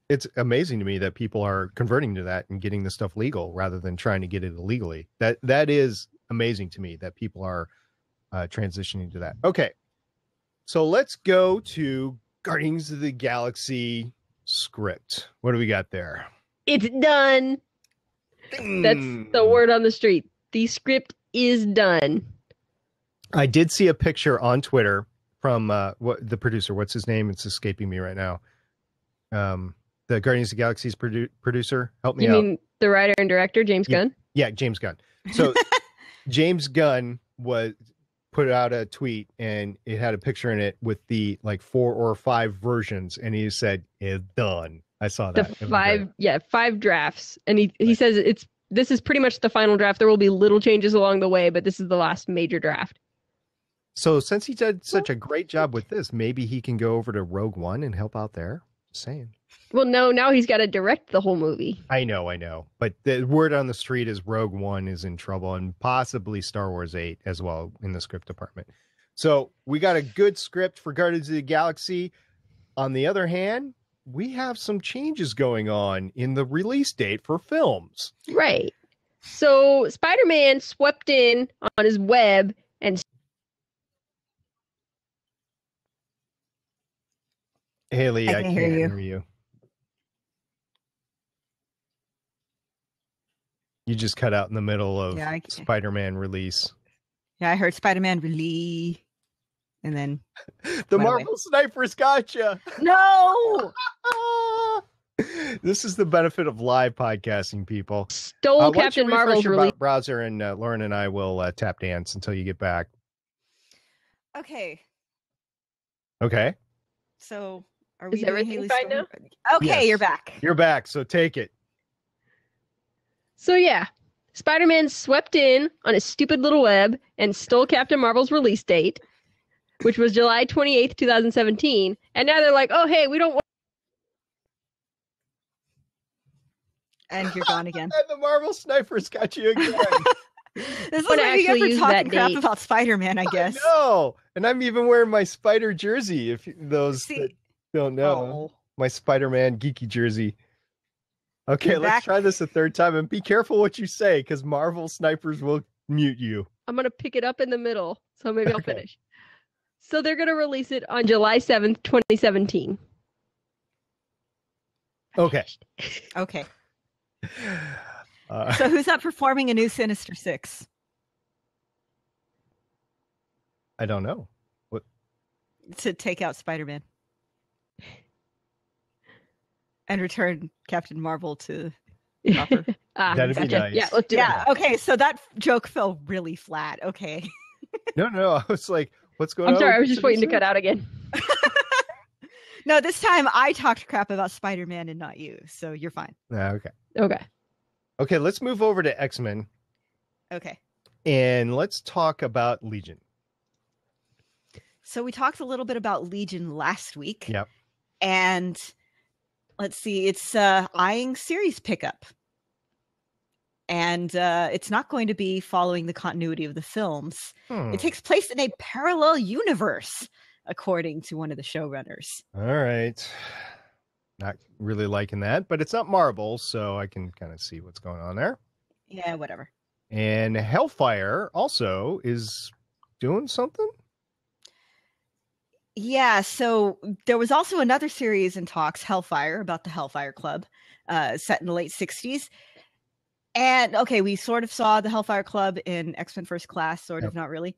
it's amazing to me that people are converting to that and getting the stuff legal rather than trying to get it illegally. That is amazing to me that people are transitioning to that. Okay. So let's go to Guardians of the Galaxy script. What do we got there? It's done. That's the word on the street. The script is done. I did see a picture on Twitter from the producer. What's his name? It's escaping me right now. The Guardians of the Galaxy's producer. Help me out. You mean the writer and director, James Gunn? Yeah, James Gunn. So James Gunn put out a tweet and it had a picture in it with the 4 or 5 versions, and he said it's done. I saw that. The 5 drafts, and he says this is pretty much the final draft. There will be little changes along the way, but this is the last major draft. So since he did such a great job with this, maybe he can go over to Rogue One and help out there. Saying. Well, no, now he's got to direct the whole movie. I know. But the word on the street is Rogue One is in trouble, and possibly Star Wars 8 as well in the script department. So we got a good script for Guardians of the Galaxy. On the other hand, we have some changes going on in the release date for films. Right. So Spider-Man swept in on his web and... Haley, I can't hear you. You just cut out in the middle of Spider-Man release. Yeah, I heard Spider-Man release, and then the Marvel snipers gotcha. No. This is the benefit of live podcasting, people. Stole Captain Marvel's release browser, and Lauren and I will tap dance until you get back. Okay. So, are we? Is everything fine now? Okay, yes. You're back. You're back. So take it. So yeah, Spider-Man swept in on his stupid little web and stole Captain Marvel's release date, which was July 28th, 2017. And now they're like, oh, hey, we don't want... And you're gone again. And the Marvel snipers got you again. This is what you get for talking crap about Spider-Man, I guess. No, and I'm even wearing my Spider jersey, if those that don't know. My Spider-Man geeky jersey. Okay, let's try this a third time, and be careful what you say, because Marvel snipers will mute you. I'm going to pick it up in the middle, so maybe I'll finish. So they're going to release it on July 7th, 2017. Okay. So who's not performing a new Sinister Six? I don't know. What? To take out Spider-Man. And return Captain Marvel to proper. That'd be nice. Yeah, let's do that. Okay, so that joke fell really flat. Okay. No, I was like, what's going on? I'm sorry, I was just waiting to cut out again. No, this time I talked crap about Spider-Man and not you, so you're fine. Okay, let's move over to X-Men. Okay. And let's talk about Legion. So we talked a little bit about Legion last week. Yep. And... let's see, it's eyeing series pickup. And it's not going to be following the continuity of the films. It takes place in a parallel universe, according to one of the showrunners. All right. Not really liking that, but it's not Marvel, so I can kind of see what's going on there. Yeah, whatever. And Hellfire also is doing something? Yeah, so there was also another series in talks, Hellfire, about the Hellfire Club, set in the late 60s. And, okay, we sort of saw the Hellfire Club in X-Men First Class, sort of, not really.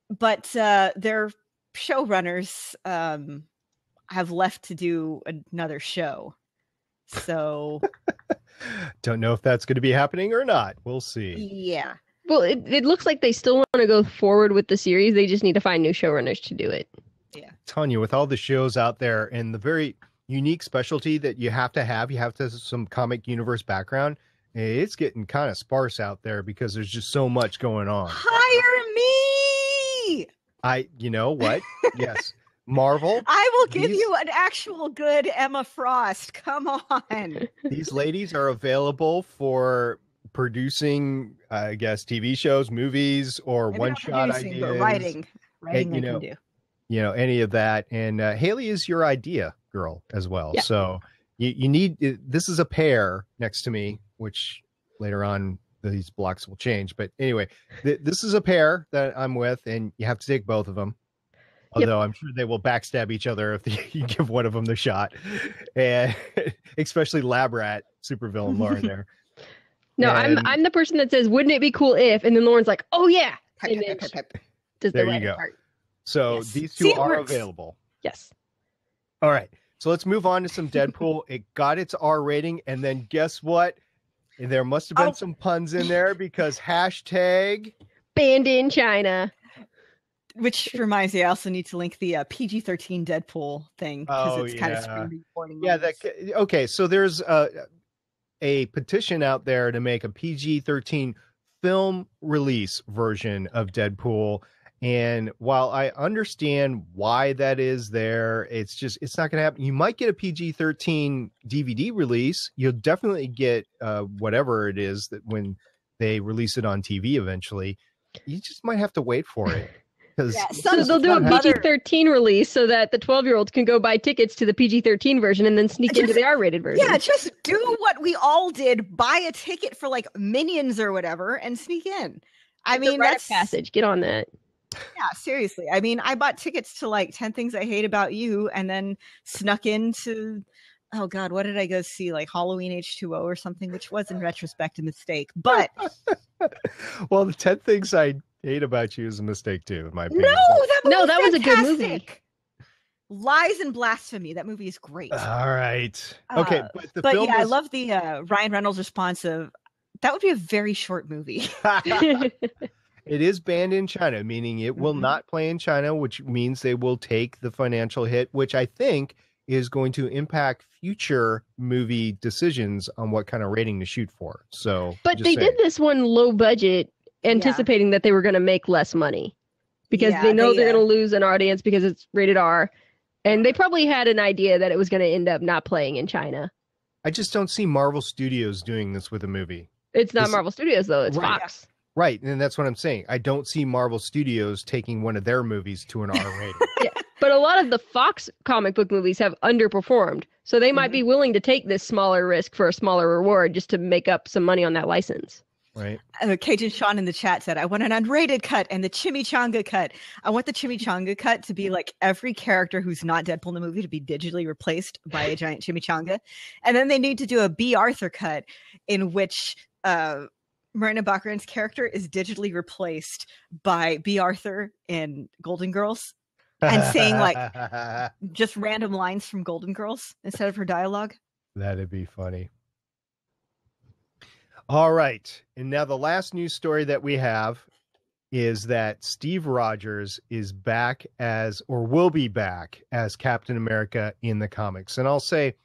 But their showrunners have left to do another show. So... don't know if that's going to be happening or not. We'll see. Yeah. Well, it looks like they still want to go forward with the series. They just need to find new showrunners to do it. Yeah. I'm telling you, with all the shows out there and the very unique specialty that you have to have some comic universe background, it's getting kind of sparse out there because there's just so much going on. Hire me! You know what? Yes. Marvel. I will give you an actual good Emma Frost. Come on. These ladies are available for producing, I guess, TV shows, movies, or one-shot ideas. But writing they can do. You know, any of that. And Haley is your idea girl as well. Yeah. So you need, this is a pair next to me, which later on these blocks will change. But anyway, this is a pair that I'm with, and you have to take both of them. Although I'm sure they will backstab each other if you give one of them the shot. And especially Lab Rat, supervillain Lauren there. No, I'm the person that says, wouldn't it be cool if? And then Lauren's like, oh, yeah. And then there you go. Part. So these two are available. Yes. All right. So let's move on to some Deadpool. It got its R rating. And then guess what? There must have been some puns in there because hashtag banned in China. Which reminds me, I also need to link the PG-13 Deadpool thing because it's kind of screen-recording. Yeah. Okay. So there's a petition out there to make a PG-13 film release version of Deadpool. And while I understand why that is there, it's not going to happen. You might get a PG-13 DVD release. You'll definitely get whatever it is that when they release it on TV eventually. You just might have to wait for it. So they'll do a PG-13 release so that the 12-year-olds can go buy tickets to the PG-13 version and then sneak into the R-rated version. Yeah, just do what we all did. Buy a ticket for like Minions or whatever and sneak in. I mean, that's passage. Get on that. Yeah, seriously. I mean, I bought tickets to like 10 Things I Hate About You and then snuck into, oh God, what did I go see? Like Halloween H2O or something, which was in retrospect a mistake. But well, the 10 Things I Hate About You is a mistake too, in my opinion. That was a good movie. Lies and Blasphemy. That movie is great. All right. Okay. But yeah, I love the Ryan Reynolds response of, that would be a very short movie. It is banned in China, meaning it will not play in China, which means they will take the financial hit, which I think is going to impact future movie decisions on what kind of rating to shoot for. So, but they did this one low budget, anticipating that they were going to make less money because they know they're going to lose an audience because it's rated R. And they probably had an idea that it was going to end up not playing in China. I just don't see Marvel Studios doing this with a movie. It's not Marvel Studios, though. It's Fox. Right, and that's what I'm saying. I don't see Marvel Studios taking one of their movies to an R rating. But a lot of the Fox comic book movies have underperformed, so they might be willing to take this smaller risk for a smaller reward just to make up some money on that license. Right. Cajun Sean in the chat said, I want an unrated cut and the chimichanga cut. I want the chimichanga cut to be like every character who's not Deadpool in the movie to be digitally replaced by a giant chimichanga. And then they need to do a B. Arthur cut in which Marina Baccarin's character is digitally replaced by B. Arthur in Golden Girls and saying like just random lines from Golden Girls instead of her dialogue. That'd be funny. All right. And now the last news story that we have is that Steve Rogers is back or will be back as Captain America in the comics. And I'll say,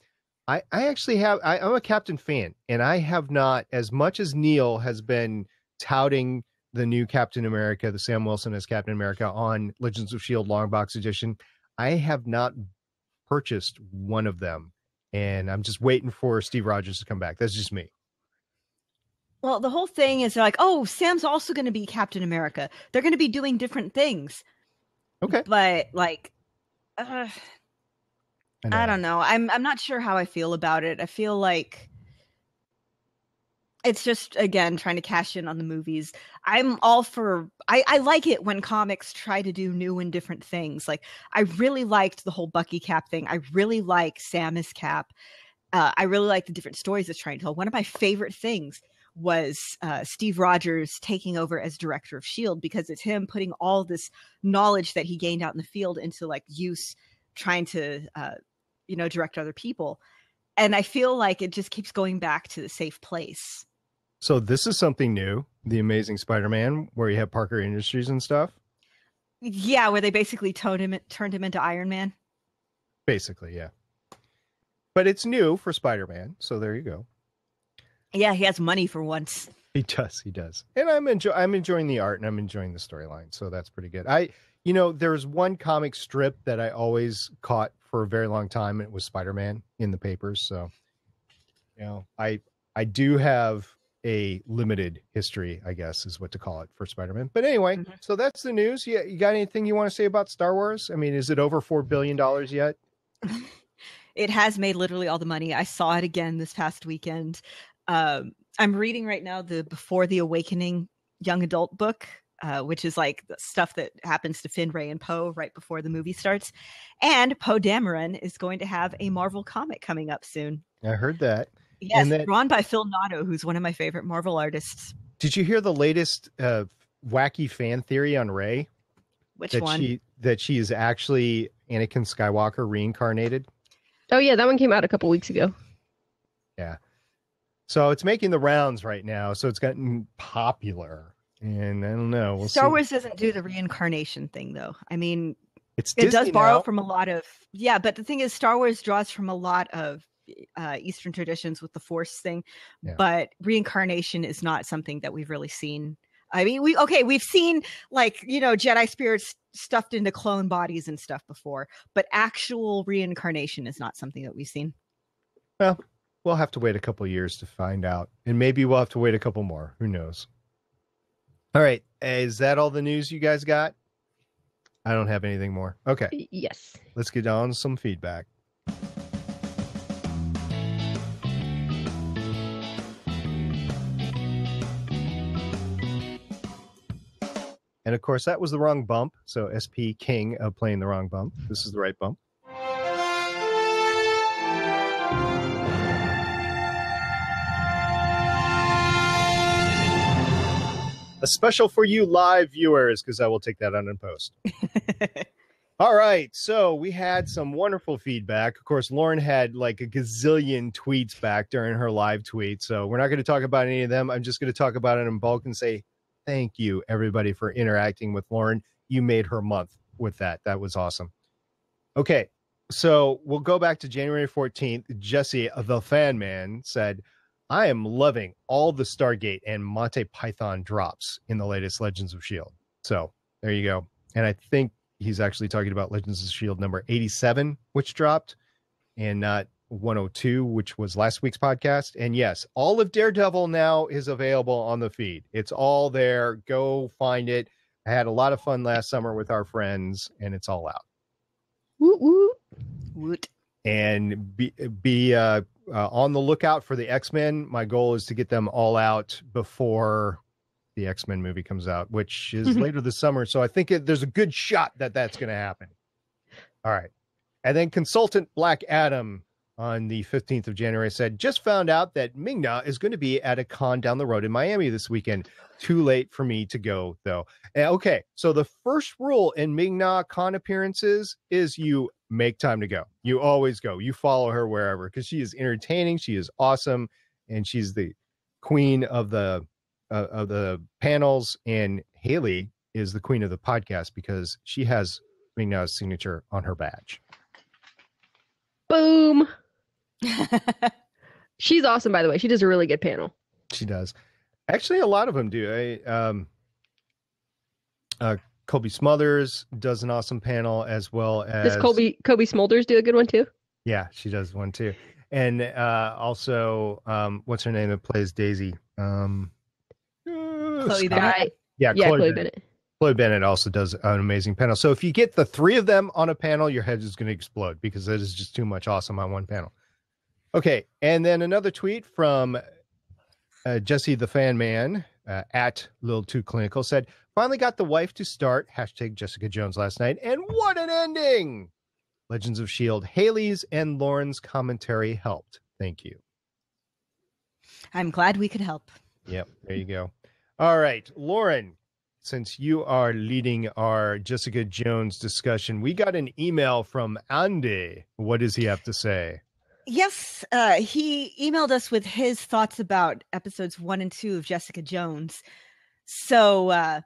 I'm a Captain fan, and I have not, as much as Neil has been touting the new Captain America, the Sam Wilson as Captain America on Legends of S.H.I.E.L.D. long box edition, I have not purchased one of them. And I'm just waiting for Steve Rogers to come back. That's just me. Well, the whole thing is like, oh, Sam's also going to be Captain America. They're going to be doing different things. Okay. But like, I don't know. I'm not sure how I feel about it. I feel like it's just, again, trying to cash in on the movies. I'm all for, I like it when comics try to do new and different things. Like, I really liked the whole Bucky Cap thing. I really like Sam as Cap. I really like the different stories it's trying to tell. One of my favorite things was Steve Rogers taking over as director of S.H.I.E.L.D. because it's him putting all this knowledge that he gained out in the field into like use, trying to, direct other people. And I feel like it just keeps going back to the safe place. So this is something new, The Amazing Spider-Man, where you have Parker Industries and stuff. Yeah, where they basically turned him into Iron Man. Basically, yeah. But it's new for Spider-Man, so there you go. Yeah, he has money for once. He does. And I'm enjoying the art and I'm enjoying the storyline, so that's pretty good. There's one comic strip that I always caught for a very long time, and it was Spider-Man in the papers. So, I do have a limited history, I guess is what to call it, for Spider-Man. But anyway, So that's the news. You got anything you want to say about Star Wars? I mean, is it over $4 billion yet? It has made literally all the money. I saw it again this past weekend. I'm reading right now the Before the Awakening young adult book, which is like the stuff that happens to Finn, Rey, and Poe right before the movie starts. And Poe Dameron is going to have a Marvel comic coming up soon. I heard that. Yes, drawn by Phil Noto, who's one of my favorite Marvel artists. Did you hear the latest wacky fan theory on Rey? Which one? That she is actually Anakin Skywalker reincarnated. Oh, yeah, that one came out a couple weeks ago. Yeah. So it's making the rounds right now. So it's gotten popular. And I don't know. Star Wars doesn't do the reincarnation thing, though. I mean, it does borrow from a lot of... Yeah, but the thing is, Star Wars draws from a lot of Eastern traditions with the Force thing. Yeah. But reincarnation is not something that we've really seen I mean, we've seen like, Jedi spirits stuffed into clone bodies and stuff before, but actual reincarnation is not something that we've seen. Well, we'll have to wait a couple years to find out, and maybe we'll have to wait a couple more. Who knows? All right. Is that all the news you guys got? I don't have anything more. Okay. Yes. Let's get on some feedback. And of course, that was the wrong bump. So SP King of playing the wrong bump. This is the right bump. A special for you live viewers, because I will take that on in post. All right. So we had some wonderful feedback. Of course, Lauren had like a gazillion tweets back during her live tweet. So we're not going to talk about any of them. I'm just going to talk about it in bulk and say, thank you, everybody, for interacting with Lauren. You made her month with that. That was awesome. Okay, so we'll go back to January 14th. Jesse, the fan man, said, I am loving all the Stargate and Monty Python drops in the latest Legends of S.H.I.E.L.D. So there you go. And I think he's actually talking about Legends of S.H.I.E.L.D. number 87, which dropped, and not 102, which was last week's podcast. And yes, all of Daredevil now is available on the feed. It's all there. Go find it. I had a lot of fun last summer with our friends, and it's all out. Woot woot. Woot. And be on the lookout for the X-Men. My goal is to get them all out before the X-Men movie comes out, which is later this summer. So I think there's a good shot that that's going to happen. All right. And then Consultant Black Adam on the 15th of January said, just found out that Ming-Na is going to be at a con down the road in Miami this weekend. Too late for me to go, though. Okay, so the first rule in Ming-Na con appearances is you make time to go. You always go. You follow her wherever, because she is entertaining. She is awesome, and she's the queen of the panels. And Haley is the queen of the podcast because she has Ming-Na's signature on her badge. Boom. She's awesome, by the way. She does a really good panel. She does. Actually, a lot of them do. Colby Smothers does an awesome panel, as well as... Does Colby Smolders do a good one, too? Yeah, she does one, too. And also, what's her name that plays Daisy? Chloe Bennett. Yeah, Chloe Bennett. Chloe Bennett also does an amazing panel. So if you get the three of them on a panel, your head is going to explode because that is just too much awesome on one panel. Okay, and then another tweet from Jesse the Fan Man at Little Too Clinical said, finally got the wife to start #Jessica Jones last night, and what an ending! Legends of S.H.I.E.L.D. Haley's and Lauren's commentary helped. Thank you. I'm glad we could help. Yep, there you go. All right, Lauren, since you are leading our Jessica Jones discussion, we got an email from Andy. What does he have to say? Yes, he emailed us with his thoughts about episodes 1 and 2 of Jessica Jones. So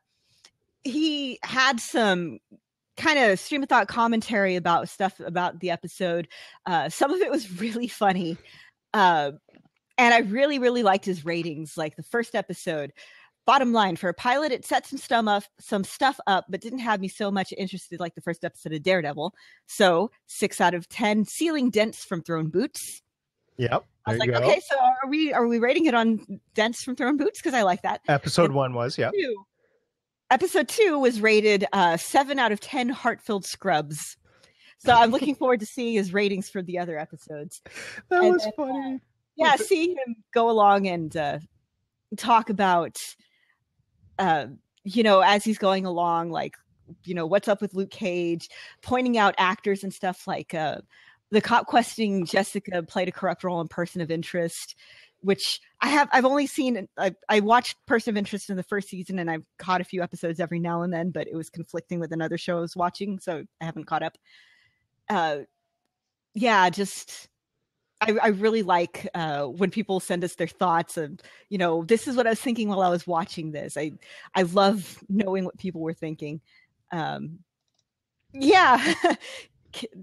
he had some kind of stream of thought commentary about stuff about the episode. Some of it was really funny. And I really, really liked his ratings. Like the first episode, bottom line, for a pilot, it set some stuff up, but didn't have me so much interested like the first episode of Daredevil. So 6 out of 10 ceiling dents from thrown boots. Yep. I was like, okay, so are we rating it on dents from thrown boots? Because I like that. Episode 1 was, yeah. Episode 2 was rated 7 out of 10 heart-filled scrubs. So I'm looking forward to seeing his ratings for the other episodes. That was funny. Yeah, seeing him go along and talk about, as he's going along, like, what's up with Luke Cage, pointing out actors and stuff like the cop questioning Jessica played a corrupt role in Person of Interest, which I've only seen. I watched Person of Interest in the first season, and I've caught a few episodes every now and then, but it was conflicting with another show I was watching, so I haven't caught up. I really like when people send us their thoughts of, this is what I was thinking while I was watching this. I love knowing what people were thinking.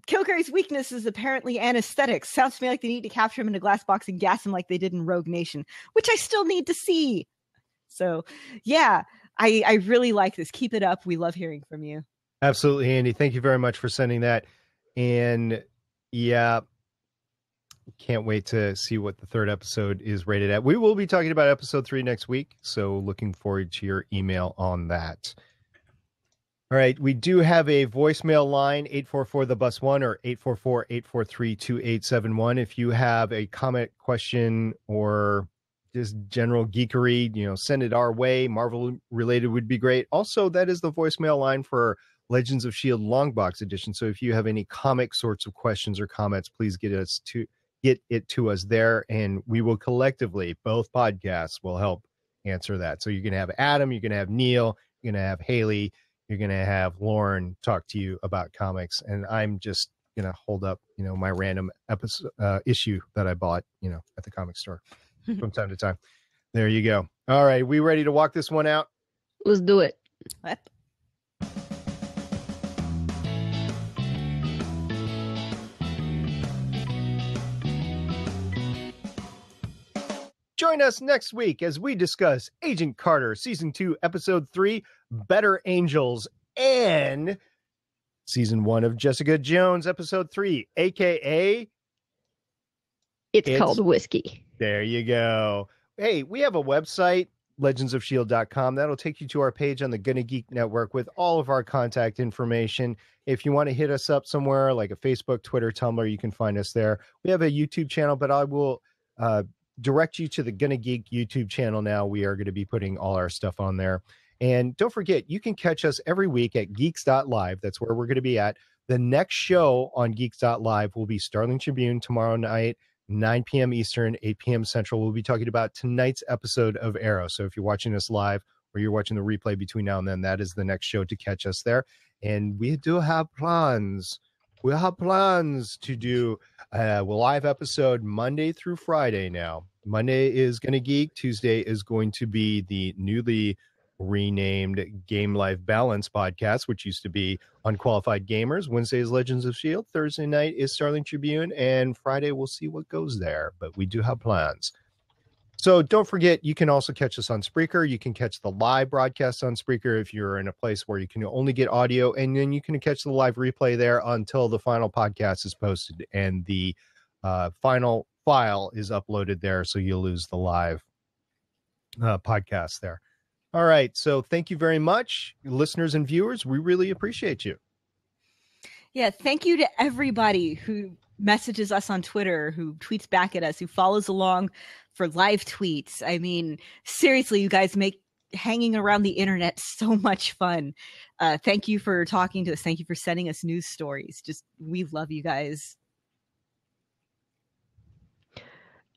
Kilgrave's weakness is apparently anesthetics. Sounds to me like they need to capture him in a glass box and gas him like they did in Rogue Nation, which I still need to see. So, yeah. I really like this. Keep it up. We love hearing from you. Absolutely, Andy. Thank you very much for sending that. And yeah, can't wait to see what the third episode is rated at. We will be talking about episode 3 next week, so looking forward to your email on that. All right, we do have a voicemail line, 844-THE-BUS-1 or 844-843-2871. If you have a comment, question, or just general geekery, send it our way. Marvel related would be great. Also, that is the voicemail line for Legends of S.H.I.E.L.D. Longbox Edition. So if you have any comic sorts of questions or comments, please get it to us there, and we will collectively, both podcasts will help answer that. So you're going to have Adam, you're going to have Neil, you're going to have Haley, you're going to have Lauren talk to you about comics, and I'm just going to hold up, my random issue that I bought, at the comic store from time to time. There you go. All right, we ready to walk this one out? Let's do it. What? Join us next week as we discuss Agent Carter, Season 2, Episode 3, Better Angels, and Season 1 of Jessica Jones, Episode 3, a.k.a. It's called Whiskey. There you go. Hey, we have a website, legendsofshield.com. That'll take you to our page on the Gonna Geek Network with all of our contact information. If you want to hit us up somewhere like a Facebook, Twitter, Tumblr, you can find us there. We have a YouTube channel, but I will direct you to the Gonna Geek YouTube channel now. We are going to be putting all our stuff on there. And don't forget, you can catch us every week at geeks.live. That's where we're going to be at. The next show on geeks.live will be Starling Tribune tomorrow night, 9 p.m. Eastern, 8 p.m. Central. We'll be talking about tonight's episode of Arrow. So if you're watching us live or you're watching the replay between now and then, that is the next show to catch us there. And we do have plans. We'll have plans to do a live episode Monday through Friday now. Monday is Gonna Geek. Tuesday is going to be the newly renamed Game Life Balance podcast, which used to be Unqualified Gamers. Wednesday is Legends of S.H.I.E.L.D. Thursday night is Starling Tribune. And Friday, we'll see what goes there. But we do have plans. So don't forget, you can also catch us on Spreaker. You can catch the live broadcast on Spreaker if you're in a place where you can only get audio, and then you can catch the live replay there until the final podcast is posted and the final file is uploaded there, so you'll lose the live podcast there. All right, so thank you very much, listeners and viewers. We really appreciate you. Yeah, thank you to everybody who messages us on Twitter, who tweets back at us, who follows along for live tweets. I mean, seriously, you guys make hanging around the internet so much fun. Thank you for talking to us. Thank you for sending us news stories. Just, we love you guys.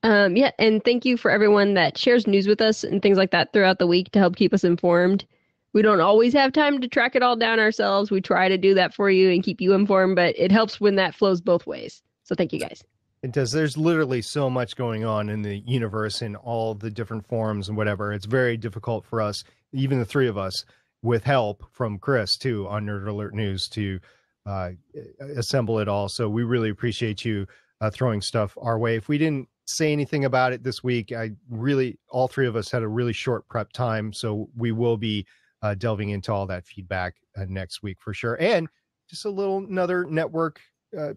Yeah, and thank you for everyone that shares news with us and things like that throughout the week to help keep us informed. We don't always have time to track it all down ourselves. We try to do that for you and keep you informed, but it helps when that flows both ways. So thank you guys. It does. There's literally so much going on in the universe in all the different forms and whatever. It's very difficult for us, even the three of us, with help from Chris, too, on Nerd Alert News to assemble it all. So we really appreciate you throwing stuff our way. If we didn't say anything about it this week, all three of us had a really short prep time. So we will be delving into all that feedback next week for sure. And just another network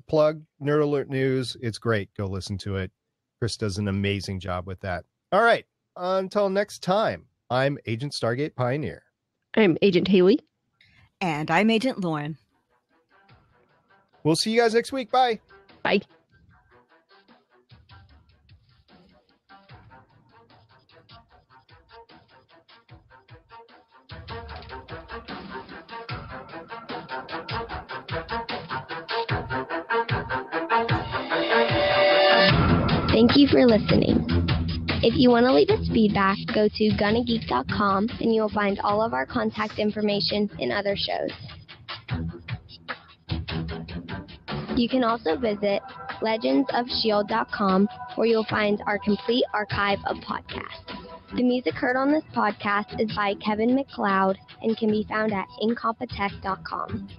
plug, Nerd Alert News. It's great. Go listen to it. Chris does an amazing job with that. All right. Until next time, I'm Agent Stargate Pioneer. I'm Agent Haley. And I'm Agent Lauren. We'll see you guys next week. Bye. Bye. Thank you for listening. If you want to leave us feedback, go to gonnageek.com and you'll find all of our contact information and other shows. You can also visit legendsofshield.com where you'll find our complete archive of podcasts. The music heard on this podcast is by Kevin MacLeod and can be found at incompetech.com.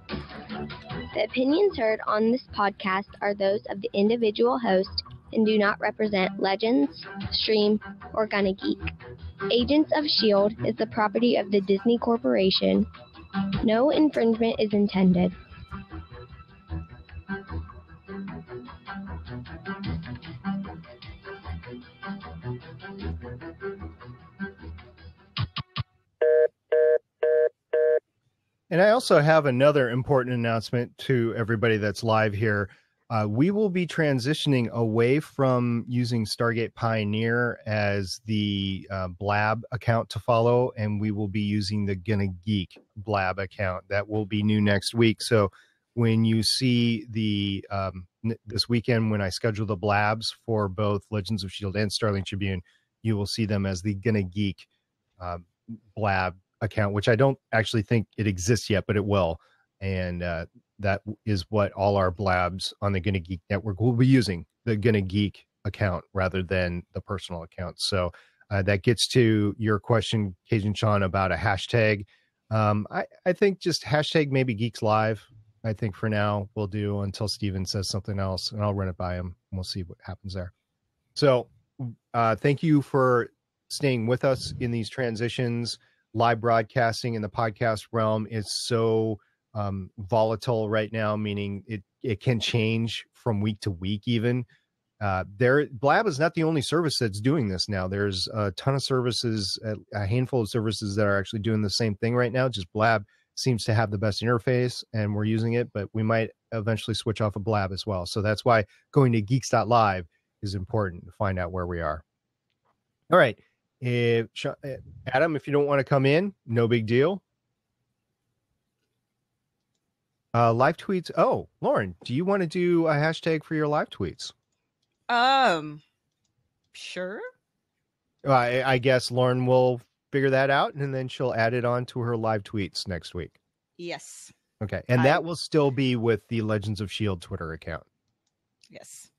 The opinions heard on this podcast are those of the individual host and do not represent Legends, Stream, or Gonna Geek. Agents of S.H.I.E.L.D. is the property of the Disney Corporation. No infringement is intended. And I also have another important announcement to everybody that's live here. We will be transitioning away from using Stargate Pioneer as the Blab account to follow, and we will be using the Gonna Geek Blab account. That will be new next week. So when you see the this weekend, when I schedule the Blabs for both Legends of S.H.I.E.L.D. and Starling Tribune, you will see them as the Gonna Geek Blab account, which I don't actually think it exists yet, but it will. And that is what all our Blabs on the Gonna Geek network will be using, the Gonna Geek account rather than the personal account. So that gets to your question, Cajun Sean, about a hashtag. I think just hashtag maybe Geeks Live. I think for now we'll do until Steven says something else, and I'll run it by him and we'll see what happens there. So thank you for staying with us in these transitions. Live broadcasting in the podcast realm is so volatile right now, meaning it can change from week to week even. Blab is not the only service that's doing this now. There's a ton of services, a handful of services that are actually doing the same thing right now. Just Blab seems to have the best interface and we're using it, but we might eventually switch off of Blab as well. So that's why going to geeks.live is important to find out where we are. All right. Adam, if you don't want to come in, no big deal. Live tweets. Oh, Lauren, do you want to do a hashtag for your live tweets? Sure. I guess Lauren will figure that out and then she'll add it on to her live tweets next week. Yes. Okay. And that will still be with the Legends of S.H.I.E.L.D. Twitter account. Yes.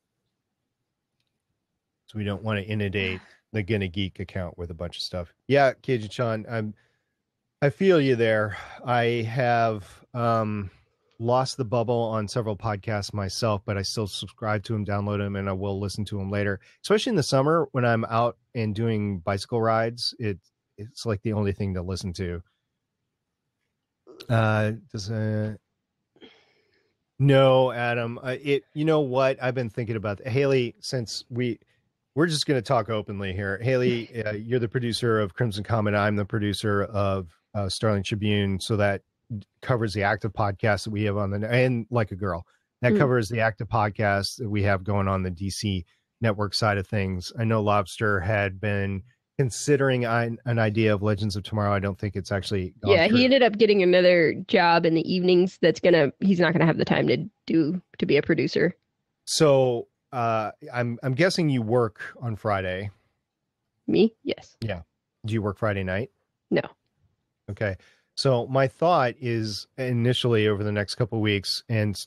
So we don't want to inundate the Gonna Geek account with a bunch of stuff. Yeah, Cajun Sean, I feel you there. I have lost the bubble on several podcasts myself, but I still subscribe to them, download them, and I will listen to them later. Especially in the summer when I'm out and doing bicycle rides, it's like the only thing to listen to. No, Adam. You know what? I've been thinking about that. Haley, since we're just going to talk openly here. Haley, you're the producer of Crimson Comet. I'm the producer of Starling Tribune. So that covers the active podcast that we have on and Like a Girl. That covers the active podcast that we have going on the DC network side of things. I know Lobster had been considering an idea of Legends of Tomorrow. I don't think it's actually gone through. He ended up getting another job in the evenings. He's not gonna have the time to be a producer. So I'm guessing you work on Friday. Me? Yes. Yeah. Do you work Friday night? No. Okay. So my thought is initially over the next couple of weeks, and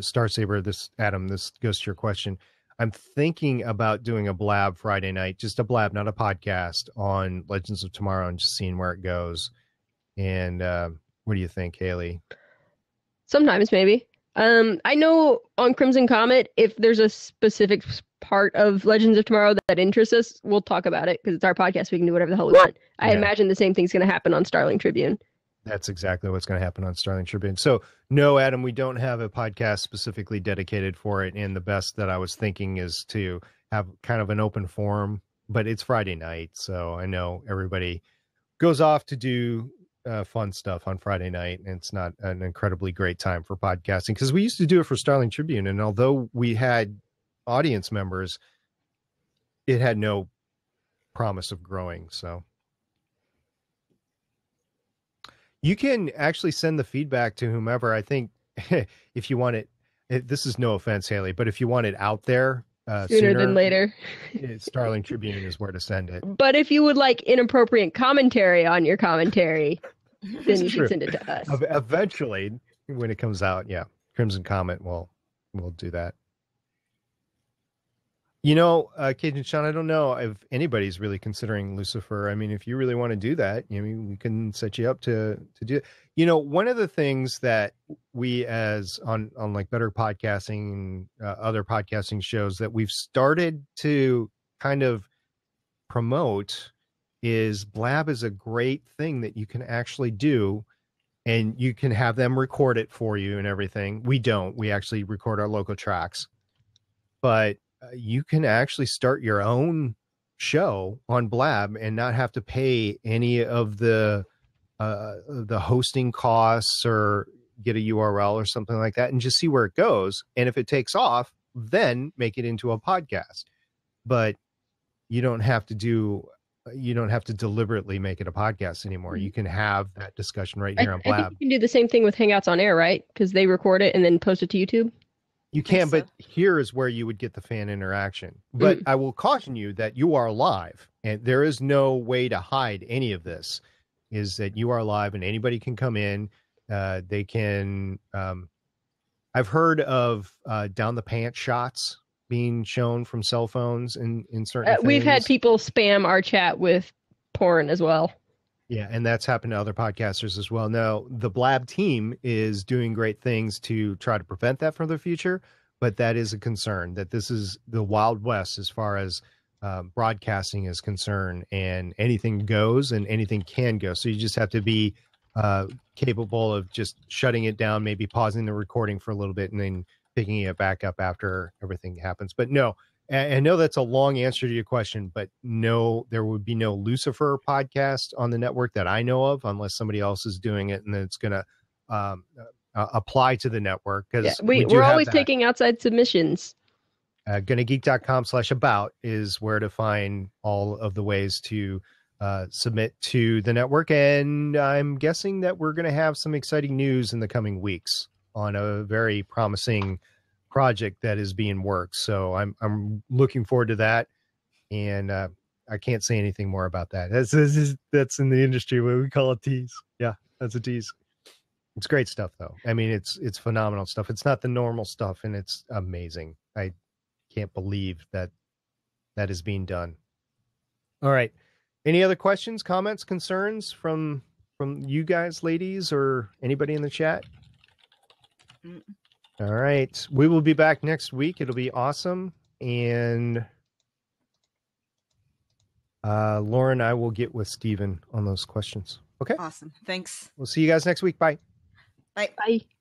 Star Saber, this goes to your question. I'm thinking about doing a Blab Friday night, just a Blab, not a podcast, on Legends of Tomorrow and just seeing where it goes. And what do you think, Haley? Sometimes maybe. I know on Crimson Comet, if there's a specific part of Legends of Tomorrow that interests us, we'll talk about it because it's our podcast. We can do whatever the hell we want. I imagine the same thing's going to happen on Starling Tribune. That's exactly what's going to happen on Starling Tribune. So no, Adam, we don't have a podcast specifically dedicated for it. And the best that I was thinking is to have kind of an open forum, but it's Friday night. So I know everybody goes off to do fun stuff on Friday night. And it's not an incredibly great time for podcasting because we used to do it for Starling Tribune. And although we had audience members, it had no promise of growing. So you can actually send the feedback to whomever. I think if you want it, this is no offense, Haley, but if you want it out there sooner than later, Starling Tribune is where to send it. But if you would like inappropriate commentary on your commentary, then you can send it to us. Eventually, when it comes out, yeah, Crimson Comet will do that. Kate and Sean, I don't know if anybody's really considering Lucifer. I mean, if you really want to do that, we can set you up to do it. One of the things that we as on like Better Podcasting and other podcasting shows that we've started to kind of promote is Blab is a great thing that you can actually do, and you can have them record it for you and everything. We don't. We actually record our local tracks. But you can actually start your own show on Blab and not have to pay any of the hosting costs or get a URL or something like that, and just see where it goes. And if it takes off, then make it into a podcast. But you don't have to deliberately make it a podcast anymore. You can have that discussion right here on Blab. I think you can do the same thing with Hangouts on Air, right? Because they record it and then post it to YouTube. You can, but here is where you would get the fan interaction. But I will caution you that you are live, and there is no way to hide any of this, is that you are live and anybody can come in. They can, I've heard of down the pants shots being shown from cell phones in certain things. We've had people spam our chat with porn as well. Yeah, and that's happened to other podcasters as well. Now, the Blab team is doing great things to try to prevent that for the future, but that is a concern, that this is the Wild West as far as broadcasting is concerned, and anything goes and anything can go. So you just have to be capable of just shutting it down, maybe pausing the recording for a little bit and then picking it back up after everything happens. But no, I know that's a long answer to your question, but no, there would be no Lucifer podcast on the network that I know of, unless somebody else is doing it and then it's going to apply to the network. Because we're always taking outside submissions. Gonnageek.com/about is where to find all of the ways to submit to the network. And I'm guessing that we're going to have some exciting news in the coming weeks on a very promising project that is being worked. So I'm looking forward to that. And I can't say anything more about that. That's in the industry where we call it tease. Yeah, that's a tease. It's great stuff though. I mean, it's phenomenal stuff. It's not the normal stuff, and it's amazing. I can't believe that is being done. All right. Any other questions, comments, concerns from you guys, ladies, or anybody in the chat? All right. We will be back next week. It'll be awesome. And Lauren, I will get with Steven on those questions. Okay. Awesome. Thanks. We'll see you guys next week. Bye. Bye. Bye.